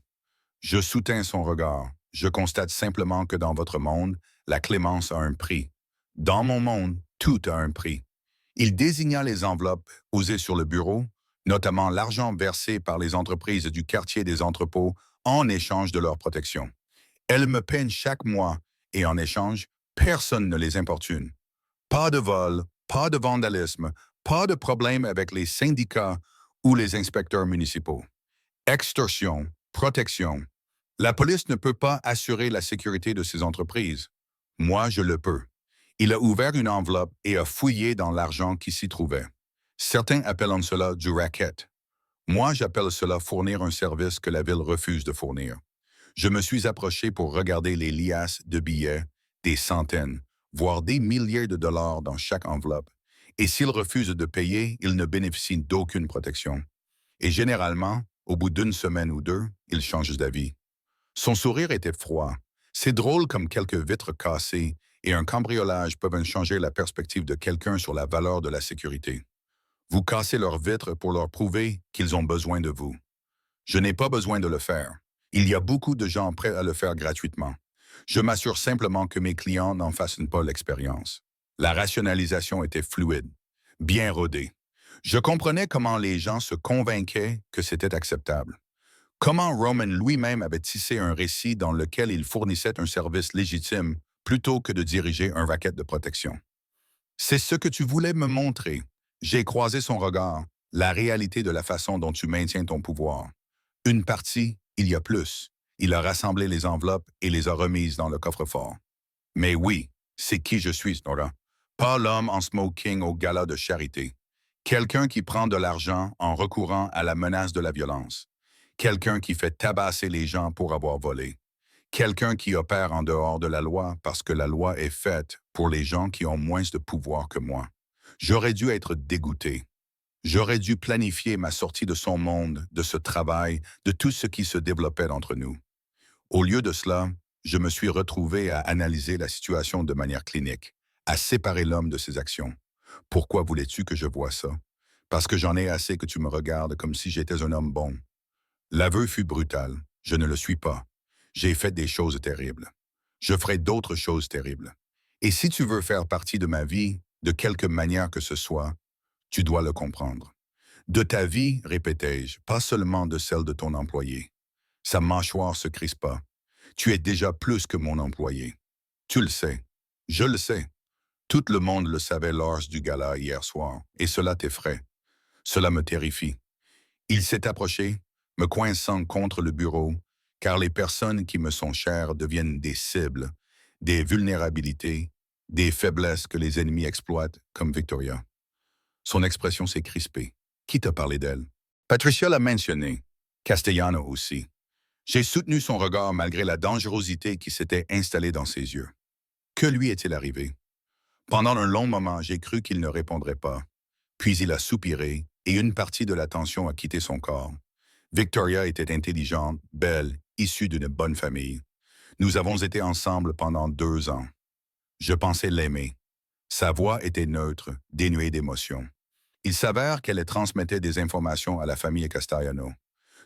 je soutins son regard. Je constate simplement que dans votre monde, la clémence a un prix. Dans mon monde, tout a un prix. Il désigna les enveloppes posées sur le bureau, notamment l'argent versé par les entreprises du quartier des entrepôts en échange de leur protection. Elles me peignent chaque mois et en échange, personne ne les importune. Pas de vol, pas de vandalisme, pas de problème avec les syndicats ou les inspecteurs municipaux. Extorsion, protection. La police ne peut pas assurer la sécurité de ces entreprises. Moi, je le peux. Il a ouvert une enveloppe et a fouillé dans l'argent qui s'y trouvait. Certains appellent cela du racket. Moi, j'appelle cela fournir un service que la ville refuse de fournir. Je me suis approché pour regarder les liasses de billets, des centaines, voire des milliers de dollars dans chaque enveloppe. Et s'il refuse de payer, il ne bénéficie d'aucune protection. Et généralement, au bout d'une semaine ou deux, il change d'avis. Son sourire était froid. C'est drôle comme quelques vitres cassées et un cambriolage peuvent changer la perspective de quelqu'un sur la valeur de la sécurité. Vous cassez leurs vitres pour leur prouver qu'ils ont besoin de vous. Je n'ai pas besoin de le faire. Il y a beaucoup de gens prêts à le faire gratuitement. Je m'assure simplement que mes clients n'en fassent pas l'expérience. La rationalisation était fluide, bien rodée. Je comprenais comment les gens se convainquaient que c'était acceptable. Comment Roman lui-même avait tissé un récit dans lequel il fournissait un service légitime plutôt que de diriger un racket de protection. C'est ce que tu voulais me montrer. J'ai croisé son regard, la réalité de la façon dont tu maintiens ton pouvoir. Une partie, il y a plus. Il a rassemblé les enveloppes et les a remises dans le coffre-fort. Mais oui, c'est qui je suis, Nora. Pas l'homme en smoking au gala de charité. Quelqu'un qui prend de l'argent en recourant à la menace de la violence. Quelqu'un qui fait tabasser les gens pour avoir volé. Quelqu'un qui opère en dehors de la loi parce que la loi est faite pour les gens qui ont moins de pouvoir que moi. J'aurais dû être dégoûté. J'aurais dû planifier ma sortie de son monde, de ce travail, de tout ce qui se développait entre nous. Au lieu de cela, je me suis retrouvé à analyser la situation de manière clinique, à séparer l'homme de ses actions. Pourquoi voulais-tu que je voie ça? Parce que j'en ai assez que tu me regardes comme si j'étais un homme bon. L'aveu fut brutal. Je ne le suis pas. J'ai fait des choses terribles. Je ferai d'autres choses terribles. Et si tu veux faire partie de ma vie, de quelque manière que ce soit, tu dois le comprendre. De ta vie, répétai-je, pas seulement de celle de ton employé. Sa mâchoire se crispa. Tu es déjà plus que mon employé. Tu le sais. Je le sais. Tout le monde le savait lors du gala hier soir, et cela t'effraie. Cela me terrifie. Il s'est approché, me coinçant contre le bureau, car les personnes qui me sont chères deviennent des cibles, des vulnérabilités, des faiblesses que les ennemis exploitent, comme Victoria. Son expression s'est crispée. Qui t'a parlé d'elle? Patricia l'a mentionné. Castellano aussi. J'ai soutenu son regard malgré la dangerosité qui s'était installée dans ses yeux. Que lui est-il arrivé? Pendant un long moment, j'ai cru qu'il ne répondrait pas. Puis il a soupiré et une partie de la tension a quitté son corps. Victoria était intelligente, belle, issue d'une bonne famille. Nous avons été ensemble pendant 2 ans. Je pensais l'aimer. Sa voix était neutre, dénuée d'émotion. Il s'avère qu'elle transmettait des informations à la famille Castellano.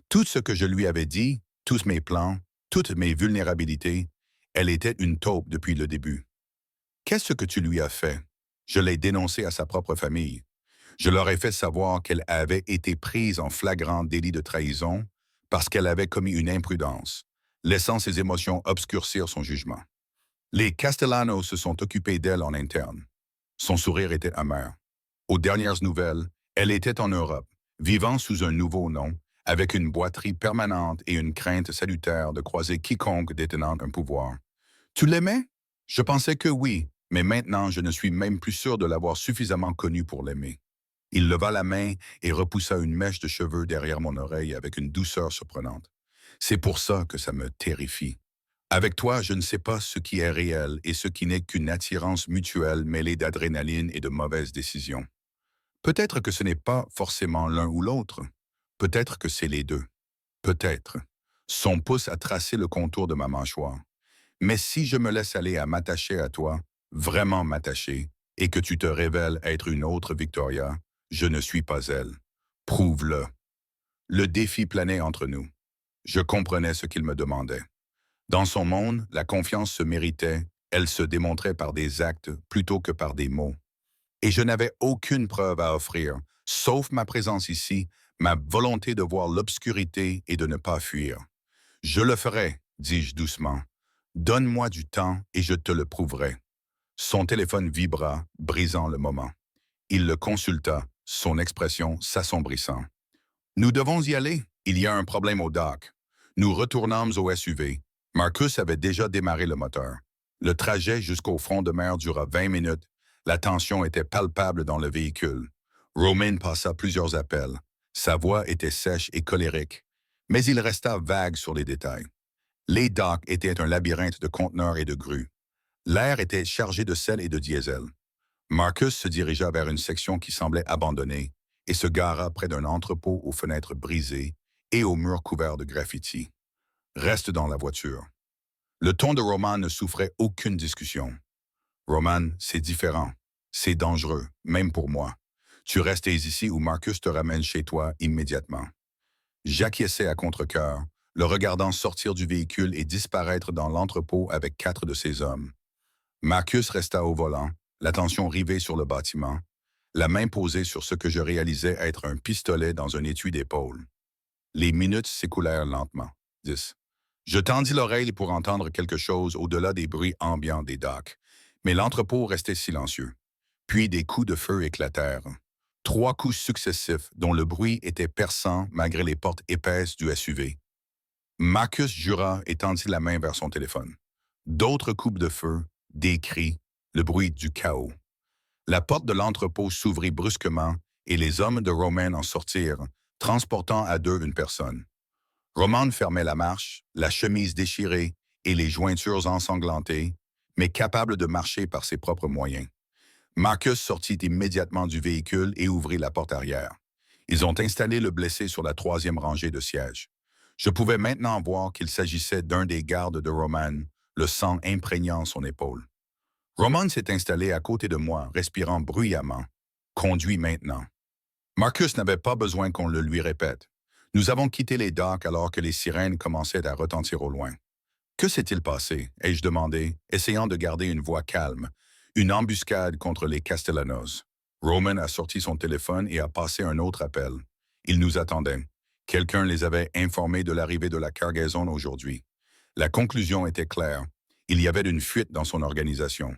Tout ce que je lui avais dit, tous mes plans, toutes mes vulnérabilités, elle était une taupe depuis le début. Qu'est-ce que tu lui as fait? Je l'ai dénoncé à sa propre famille. Je leur ai fait savoir qu'elle avait été prise en flagrant délit de trahison parce qu'elle avait commis une imprudence, laissant ses émotions obscurcir son jugement. Les Castellanos se sont occupés d'elle en interne. Son sourire était amer. Aux dernières nouvelles, elle était en Europe, vivant sous un nouveau nom, avec une boiterie permanente et une crainte salutaire de croiser quiconque détenant un pouvoir. Tu l'aimais? Je pensais que oui, mais maintenant je ne suis même plus sûr de l'avoir suffisamment connu pour l'aimer. Il leva la main et repoussa une mèche de cheveux derrière mon oreille avec une douceur surprenante. C'est pour ça que ça me terrifie. Avec toi, je ne sais pas ce qui est réel et ce qui n'est qu'une attirance mutuelle mêlée d'adrénaline et de mauvaises décisions. Peut-être que ce n'est pas forcément l'un ou l'autre. Peut-être que c'est les deux. Peut-être. Son pouce a tracé le contour de ma mâchoire. Mais si je me laisse aller à m'attacher à toi, vraiment m'attacher, et que tu te révèles être une autre Victoria, je ne suis pas elle. Prouve-le. Le défi planait entre nous. Je comprenais ce qu'il me demandait. Dans son monde, la confiance se méritait, elle se démontrait par des actes plutôt que par des mots. Et je n'avais aucune preuve à offrir, sauf ma présence ici, ma volonté de voir l'obscurité et de ne pas fuir. Je le ferai, dis-je doucement. Donne-moi du temps et je te le prouverai. Son téléphone vibra, brisant le moment. Il le consulta, son expression s'assombrissant. Nous devons y aller, il y a un problème au dock. Nous retournâmes au SUV. Marcus avait déjà démarré le moteur. Le trajet jusqu'au front de mer dura 20 minutes. La tension était palpable dans le véhicule. Romain passa plusieurs appels. Sa voix était sèche et colérique, mais il resta vague sur les détails. Les docks étaient un labyrinthe de conteneurs et de grues. L'air était chargé de sel et de diesel. Marcus se dirigea vers une section qui semblait abandonnée et se gara près d'un entrepôt aux fenêtres brisées et aux murs couverts de graffitis. Reste dans la voiture. Le ton de Roman ne souffrait aucune discussion. Roman, c'est différent. C'est dangereux, même pour moi. Tu restes ici ou Marcus te ramène chez toi immédiatement. J'acquiesçai à contre-cœur, le regardant sortir du véhicule et disparaître dans l'entrepôt avec 4 de ses hommes. Marcus resta au volant, l'attention rivée sur le bâtiment, la main posée sur ce que je réalisais être un pistolet dans un étui d'épaule. Les minutes s'écoulèrent lentement. 10. Je tendis l'oreille pour entendre quelque chose au-delà des bruits ambiants des docks, mais l'entrepôt restait silencieux. Puis des coups de feu éclatèrent. 3 coups successifs dont le bruit était perçant malgré les portes épaisses du SUV. Marcus jura et tendit la main vers son téléphone. D'autres coups de feu, des cris, le bruit du chaos. La porte de l'entrepôt s'ouvrit brusquement et les hommes de Roman en sortirent, transportant à deux une personne. Roman fermait la marche, la chemise déchirée et les jointures ensanglantées, mais capable de marcher par ses propres moyens. Marcus sortit immédiatement du véhicule et ouvrit la porte arrière. Ils ont installé le blessé sur la 3e rangée de sièges. Je pouvais maintenant voir qu'il s'agissait d'un des gardes de Roman, le sang imprégnant son épaule. Roman s'est installé à côté de moi, respirant bruyamment. Conduis maintenant. Marcus n'avait pas besoin qu'on le lui répète. Nous avons quitté les docks alors que les sirènes commençaient à retentir au loin. Que s'est-il passé? Ai-je demandé, essayant de garder une voix calme. Une embuscade contre les Castellanos. Roman a sorti son téléphone et a passé un autre appel. Ils nous attendaient. Quelqu'un les avait informés de l'arrivée de la cargaison aujourd'hui. La conclusion était claire. Il y avait une fuite dans son organisation.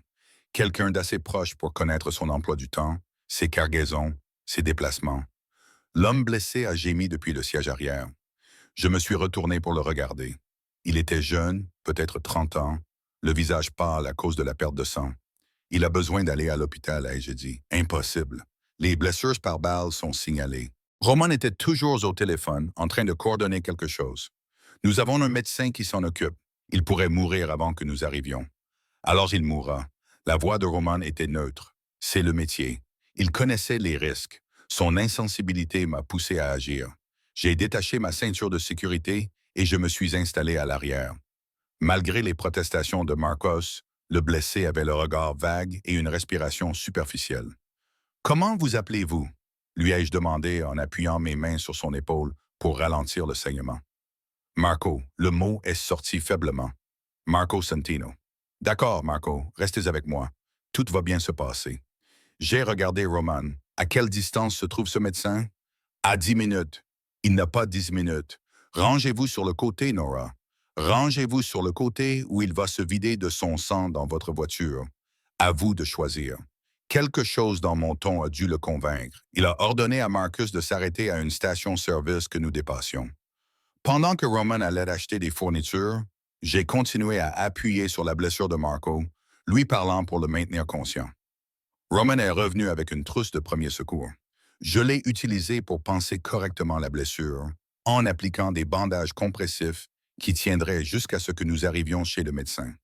Quelqu'un d'assez proche pour connaître son emploi du temps, ses cargaisons, ses déplacements. L'homme blessé a gémi depuis le siège arrière. Je me suis retourné pour le regarder. Il était jeune, peut-être 30 ans, le visage pâle à cause de la perte de sang. Il a besoin d'aller à l'hôpital, ai-je dit. Impossible. Les blessures par balle sont signalées. Roman était toujours au téléphone, en train de coordonner quelque chose. Nous avons un médecin qui s'en occupe. Il pourrait mourir avant que nous arrivions. Alors il mourra. La voix de Roman était neutre. C'est le métier. Il connaissait les risques. Son insensibilité m'a poussé à agir. J'ai détaché ma ceinture de sécurité et je me suis installé à l'arrière. Malgré les protestations de Marcos, le blessé avait le regard vague et une respiration superficielle. « Comment vous appelez-vous » lui ai-je demandé en appuyant mes mains sur son épaule pour ralentir le saignement. « Marco », le mot est sorti faiblement. « Marco Santino. »« D'accord, Marco, restez avec moi. Tout va bien se passer. » J'ai regardé Roman. À quelle distance se trouve ce médecin? À 10 minutes. Il n'a pas 10 minutes. Rangez-vous sur le côté, Nora. Rangez-vous sur le côté où il va se vider de son sang dans votre voiture. À vous de choisir. Quelque chose dans mon ton a dû le convaincre. Il a ordonné à Marcus de s'arrêter à une station-service que nous dépassions. Pendant que Roman allait acheter des fournitures, j'ai continué à appuyer sur la blessure de Marco, lui parlant pour le maintenir conscient. Roman est revenu avec une trousse de premier secours. Je l'ai utilisée pour panser correctement la blessure, en appliquant des bandages compressifs qui tiendraient jusqu'à ce que nous arrivions chez le médecin.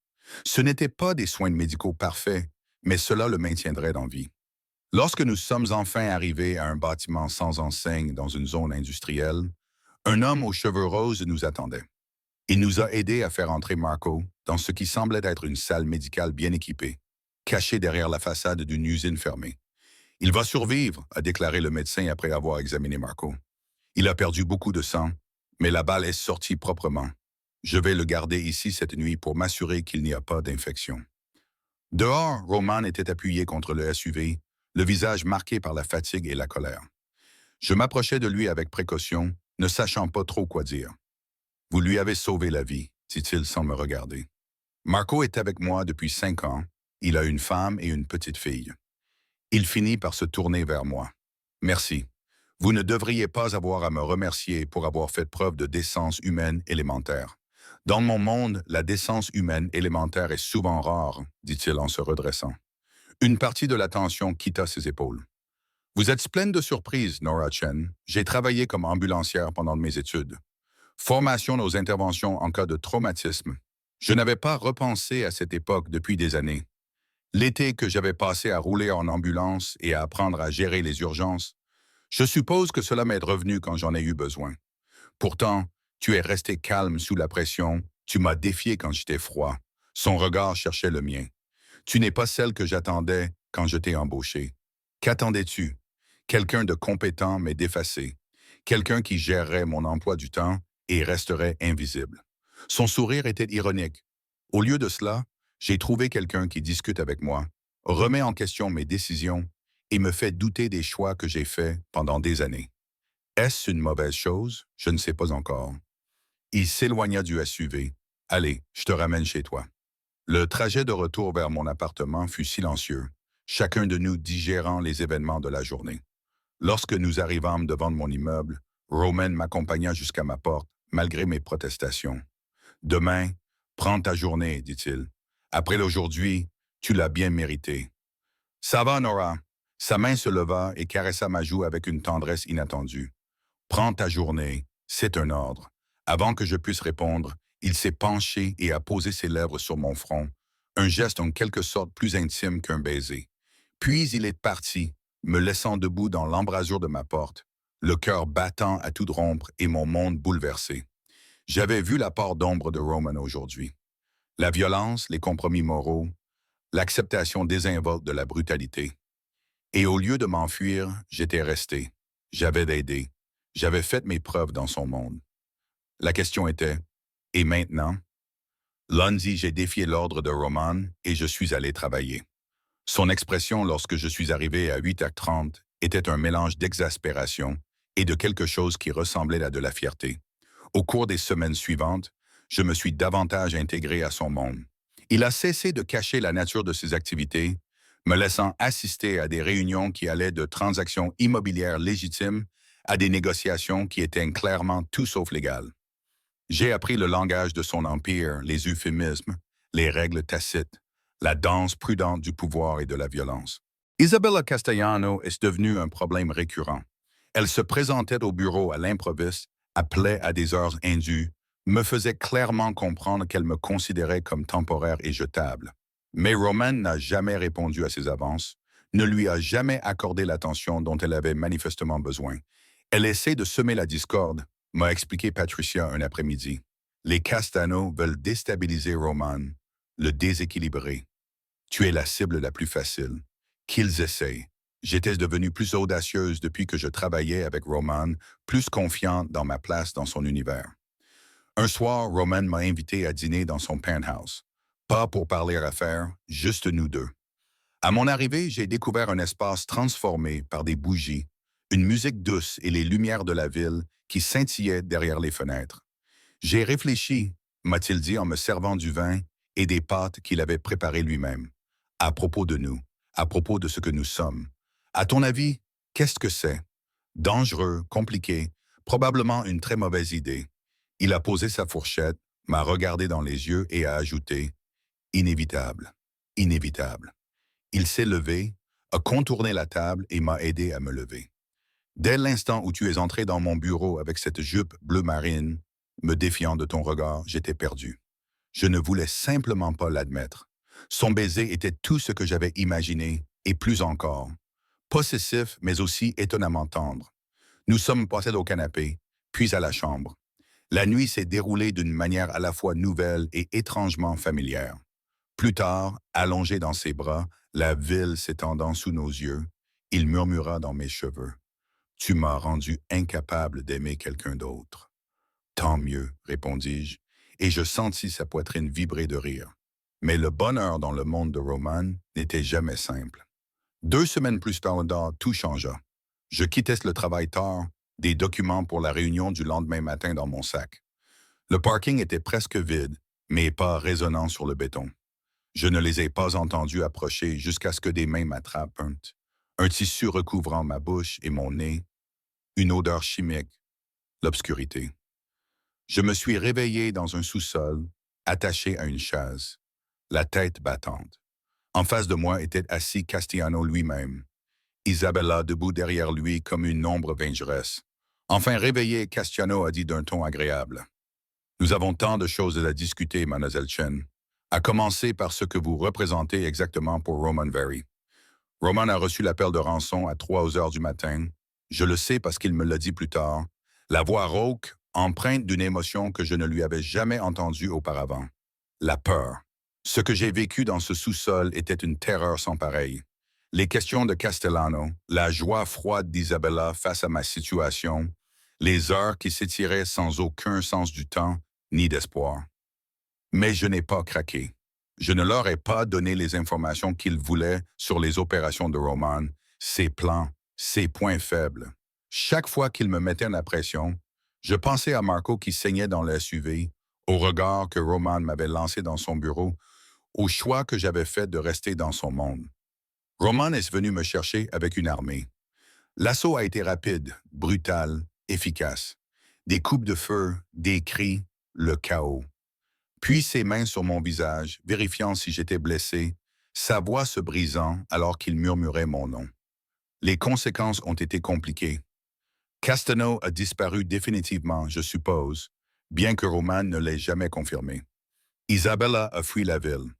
Ce n'étaient pas des soins médicaux parfaits, mais cela le maintiendrait en vie. Lorsque nous sommes enfin arrivés à un bâtiment sans enseigne dans une zone industrielle, un homme aux cheveux roses nous attendait. Il nous a aidés à faire entrer Marco dans ce qui semblait être une salle médicale bien équipée, cachée derrière la façade d'une usine fermée. Il va survivre, a déclaré le médecin après avoir examiné Marco. Il a perdu beaucoup de sang, mais la balle est sortie proprement. Je vais le garder ici cette nuit pour m'assurer qu'il n'y a pas d'infection. Dehors, Roman était appuyé contre le SUV, le visage marqué par la fatigue et la colère. Je m'approchais de lui avec précaution, ne sachant pas trop quoi dire. « Vous lui avez sauvé la vie », dit-il sans me regarder. « Marco est avec moi depuis 5 ans. Il a une femme et une petite fille. » Il finit par se tourner vers moi. « Merci. Vous ne devriez pas avoir à me remercier pour avoir fait preuve de décence humaine élémentaire. Dans mon monde, la décence humaine élémentaire est souvent rare, dit-il en se redressant. Une partie de la tension quitta ses épaules. Vous êtes pleine de surprises, Nora Chen. J'ai travaillé comme ambulancière pendant mes études. Formation aux interventions en cas de traumatisme. Je n'avais pas repensé à cette époque depuis des années. L'été que j'avais passé à rouler en ambulance et à apprendre à gérer les urgences, je suppose que cela m'est revenu quand j'en ai eu besoin. Pourtant, tu es resté calme sous la pression, tu m'as défié quand j'étais froid. Son regard cherchait le mien. Tu n'es pas celle que j'attendais quand je t'ai embauché. Qu'attendais-tu? Quelqu'un de compétent mais d'effacé. Quelqu'un qui gérerait mon emploi du temps et resterait invisible. Son sourire était ironique. Au lieu de cela, j'ai trouvé quelqu'un qui discute avec moi, remet en question mes décisions et me fait douter des choix que j'ai faits pendant des années. Est-ce une mauvaise chose? Je ne sais pas encore. Il s'éloigna du SUV. « Allez, je te ramène chez toi. » Le trajet de retour vers mon appartement fut silencieux, chacun de nous digérant les événements de la journée. Lorsque nous arrivâmes devant mon immeuble, Roman m'accompagna jusqu'à ma porte, malgré mes protestations. « Demain, prends ta journée, dit-il. Après l'aujourd'hui, tu l'as bien mérité. »« Ça va, Nora. » Sa main se leva et caressa ma joue avec une tendresse inattendue. « Prends ta journée, c'est un ordre. » Avant que je puisse répondre, il s'est penché et a posé ses lèvres sur mon front, un geste en quelque sorte plus intime qu'un baiser. Puis il est parti, me laissant debout dans l'embrasure de ma porte, le cœur battant à tout rompre et mon monde bouleversé. J'avais vu la part d'ombre de Roman aujourd'hui. La violence, les compromis moraux, l'acceptation désinvolte de la brutalité. Et au lieu de m'enfuir, j'étais resté. J'avais aidé. J'avais fait mes preuves dans son monde. La question était, et maintenant? Lundi, j'ai défié l'ordre de Roman et je suis allé travailler. Son expression lorsque je suis arrivé à 8h30 était un mélange d'exaspération et de quelque chose qui ressemblait à de la fierté. Au cours des semaines suivantes, je me suis davantage intégré à son monde. Il a cessé de cacher la nature de ses activités, me laissant assister à des réunions qui allaient de transactions immobilières légitimes à des négociations qui étaient clairement tout sauf légales. J'ai appris le langage de son empire, les euphémismes, les règles tacites, la danse prudente du pouvoir et de la violence. Isabella Castellano est devenue un problème récurrent. Elle se présentait au bureau à l'improviste, appelait à des heures indues, me faisait clairement comprendre qu'elle me considérait comme temporaire et jetable. Mais Roman n'a jamais répondu à ses avances, ne lui a jamais accordé l'attention dont elle avait manifestement besoin. Elle essaie de semer la discorde, m'a expliqué Patricia un après-midi. Les Castano veulent déstabiliser Roman, le déséquilibrer. Tu es la cible la plus facile. Qu'ils essayent. J'étais devenue plus audacieuse depuis que je travaillais avec Roman, plus confiante dans ma place dans son univers. Un soir, Roman m'a invité à dîner dans son penthouse. Pas pour parler affaires, juste nous deux. À mon arrivée, j'ai découvert un espace transformé par des bougies, une musique douce et les lumières de la ville qui scintillaient derrière les fenêtres. J'ai réfléchi, m'a-t-il dit en me servant du vin et des pâtes qu'il avait préparées lui-même, à propos de nous, à propos de ce que nous sommes. À ton avis, qu'est-ce que c'est? Dangereux, compliqué, probablement une très mauvaise idée. Il a posé sa fourchette, m'a regardé dans les yeux et a ajouté, inévitable, inévitable. Il s'est levé, a contourné la table et m'a aidé à me lever. Dès l'instant où tu es entré dans mon bureau avec cette jupe bleu marine, me défiant de ton regard, j'étais perdu. Je ne voulais simplement pas l'admettre. Son baiser était tout ce que j'avais imaginé, et plus encore. Possessif, mais aussi étonnamment tendre. Nous sommes passés au canapé, puis à la chambre. La nuit s'est déroulée d'une manière à la fois nouvelle et étrangement familière. Plus tard, allongé dans ses bras, la ville s'étendant sous nos yeux, il murmura dans mes cheveux. Tu m'as rendu incapable d'aimer quelqu'un d'autre. Tant mieux, répondis-je, et je sentis sa poitrine vibrer de rire. Mais le bonheur dans le monde de Roman n'était jamais simple. 2 semaines plus tard, tout changea. Je quittais le travail tard, des documents pour la réunion du lendemain matin dans mon sac. Le parking était presque vide, mes pas résonnant sur le béton. Je ne les ai pas entendus approcher jusqu'à ce que des mains m'attrapent un tissu recouvrant ma bouche et mon nez, une odeur chimique, l'obscurité. Je me suis réveillé dans un sous-sol, attaché à une chaise, la tête battante. En face de moi était assis Castiano lui-même, Isabella debout derrière lui comme une ombre vengeresse. Enfin réveillé, Castiano a dit d'un ton agréable. Nous avons tant de choses à discuter, mademoiselle Chen. À commencer par ce que vous représentez exactement pour Roman Very. Roman a reçu l'appel de rançon à 3 heures du matin. Je le sais parce qu'il me l'a dit plus tard. La voix rauque, empreinte d'une émotion que je ne lui avais jamais entendue auparavant. La peur. Ce que j'ai vécu dans ce sous-sol était une terreur sans pareille. Les questions de Castellano, la joie froide d'Isabella face à ma situation, les heures qui s'étiraient sans aucun sens du temps ni d'espoir. Mais je n'ai pas craqué. Je ne leur ai pas donné les informations qu'ils voulaient sur les opérations de Roman, ses plans, ses points faibles. Chaque fois qu'il me mettait la pression, je pensais à Marco qui saignait dans le SUV, au regard que Roman m'avait lancé dans son bureau, au choix que j'avais fait de rester dans son monde. Roman est venu me chercher avec une armée. L'assaut a été rapide, brutal, efficace. Des coupes de feu, des cris, le chaos. Puis ses mains sur mon visage, vérifiant si j'étais blessé, sa voix se brisant alors qu'il murmurait mon nom. Les conséquences ont été compliquées. Castano a disparu définitivement, je suppose, bien que Roman ne l'ait jamais confirmé. Isabella a fui la ville.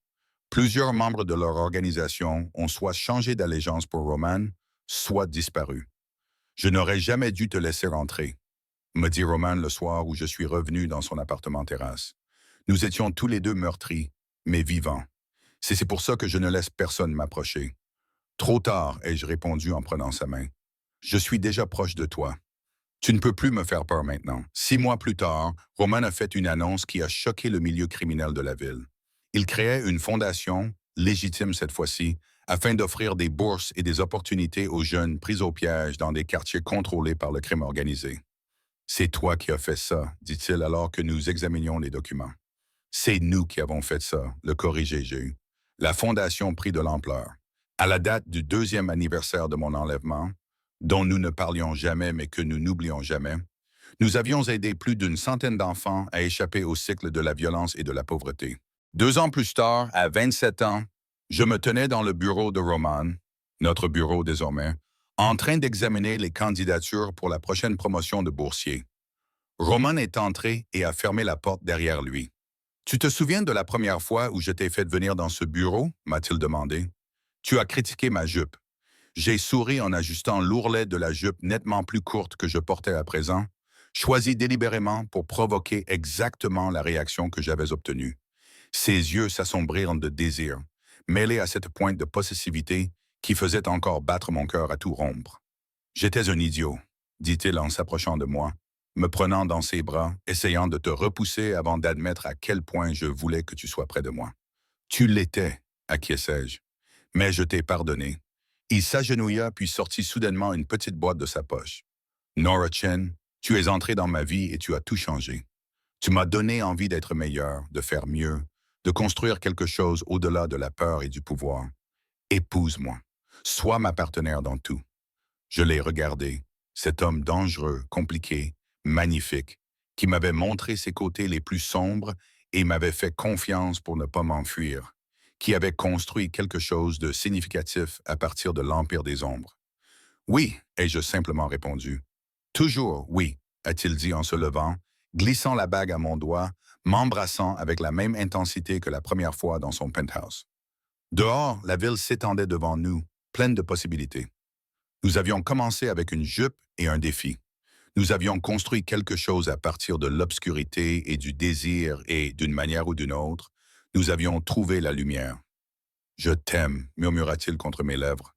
Plusieurs membres de leur organisation ont soit changé d'allégeance pour Roman, soit disparu. Je n'aurais jamais dû te laisser rentrer, me dit Roman le soir où je suis revenu dans son appartement terrasse. Nous étions tous les deux meurtris, mais vivants. C'est pour ça que je ne laisse personne m'approcher. Trop tard, ai-je répondu en prenant sa main. Je suis déjà proche de toi. Tu ne peux plus me faire peur maintenant. 6 mois plus tard, Roman a fait une annonce qui a choqué le milieu criminel de la ville. Il créait une fondation, légitime cette fois-ci, afin d'offrir des bourses et des opportunités aux jeunes pris au piège dans des quartiers contrôlés par le crime organisé. C'est toi qui as fait ça, dit-il alors que nous examinions les documents. C'est nous qui avons fait ça, le corrigé j'ai eu. La fondation prit de l'ampleur. À la date du 2e anniversaire de mon enlèvement, dont nous ne parlions jamais mais que nous n'oublions jamais, nous avions aidé plus d'100 d'enfants à échapper au cycle de la violence et de la pauvreté. 2 ans plus tard, à 27 ans, je me tenais dans le bureau de Roman, notre bureau désormais, en train d'examiner les candidatures pour la prochaine promotion de boursier. Roman est entré et a fermé la porte derrière lui. « Tu te souviens de la première fois où je t'ai fait venir dans ce bureau ?» m'a-t-il demandé. « Tu as critiqué ma jupe. » J'ai souri en ajustant l'ourlet de la jupe nettement plus courte que je portais à présent, choisi délibérément pour provoquer exactement la réaction que j'avais obtenue. Ses yeux s'assombrirent de désir, mêlés à cette pointe de possessivité qui faisait encore battre mon cœur à tout rompre. « J'étais un idiot, » dit-il en s'approchant de moi, me prenant dans ses bras, essayant de te repousser avant d'admettre à quel point je voulais que tu sois près de moi. « Tu l'étais, acquiesçai-je. Mais je t'ai pardonné. Il s'agenouilla puis sortit soudainement une petite boîte de sa poche. Nora Chen, tu es entrée dans ma vie et tu as tout changé. Tu m'as donné envie d'être meilleur, de faire mieux, de construire quelque chose au-delà de la peur et du pouvoir. Épouse-moi. Sois ma partenaire dans tout. Je l'ai regardé, cet homme dangereux, compliqué, magnifique, qui m'avait montré ses côtés les plus sombres et m'avait fait confiance pour ne pas m'enfuir, qui avait construit quelque chose de significatif à partir de l'Empire des Ombres. Oui, ai-je simplement répondu. Toujours oui, a-t-il dit en se levant, glissant la bague à mon doigt, m'embrassant avec la même intensité que la première fois dans son penthouse. Dehors, la ville s'étendait devant nous, pleine de possibilités. Nous avions commencé avec une jupe et un défi. Nous avions construit quelque chose à partir de l'obscurité et du désir et, d'une manière ou d'une autre, nous avions trouvé la lumière. Je t'aime, murmura-t-il contre mes lèvres.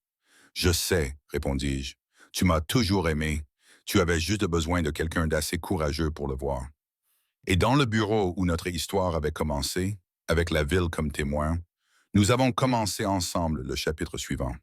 Je sais, répondis-je. Tu m'as toujours aimé. Tu avais juste besoin de quelqu'un d'assez courageux pour le voir. Et dans le bureau où notre histoire avait commencé, avec la ville comme témoin, nous avons commencé ensemble le chapitre suivant.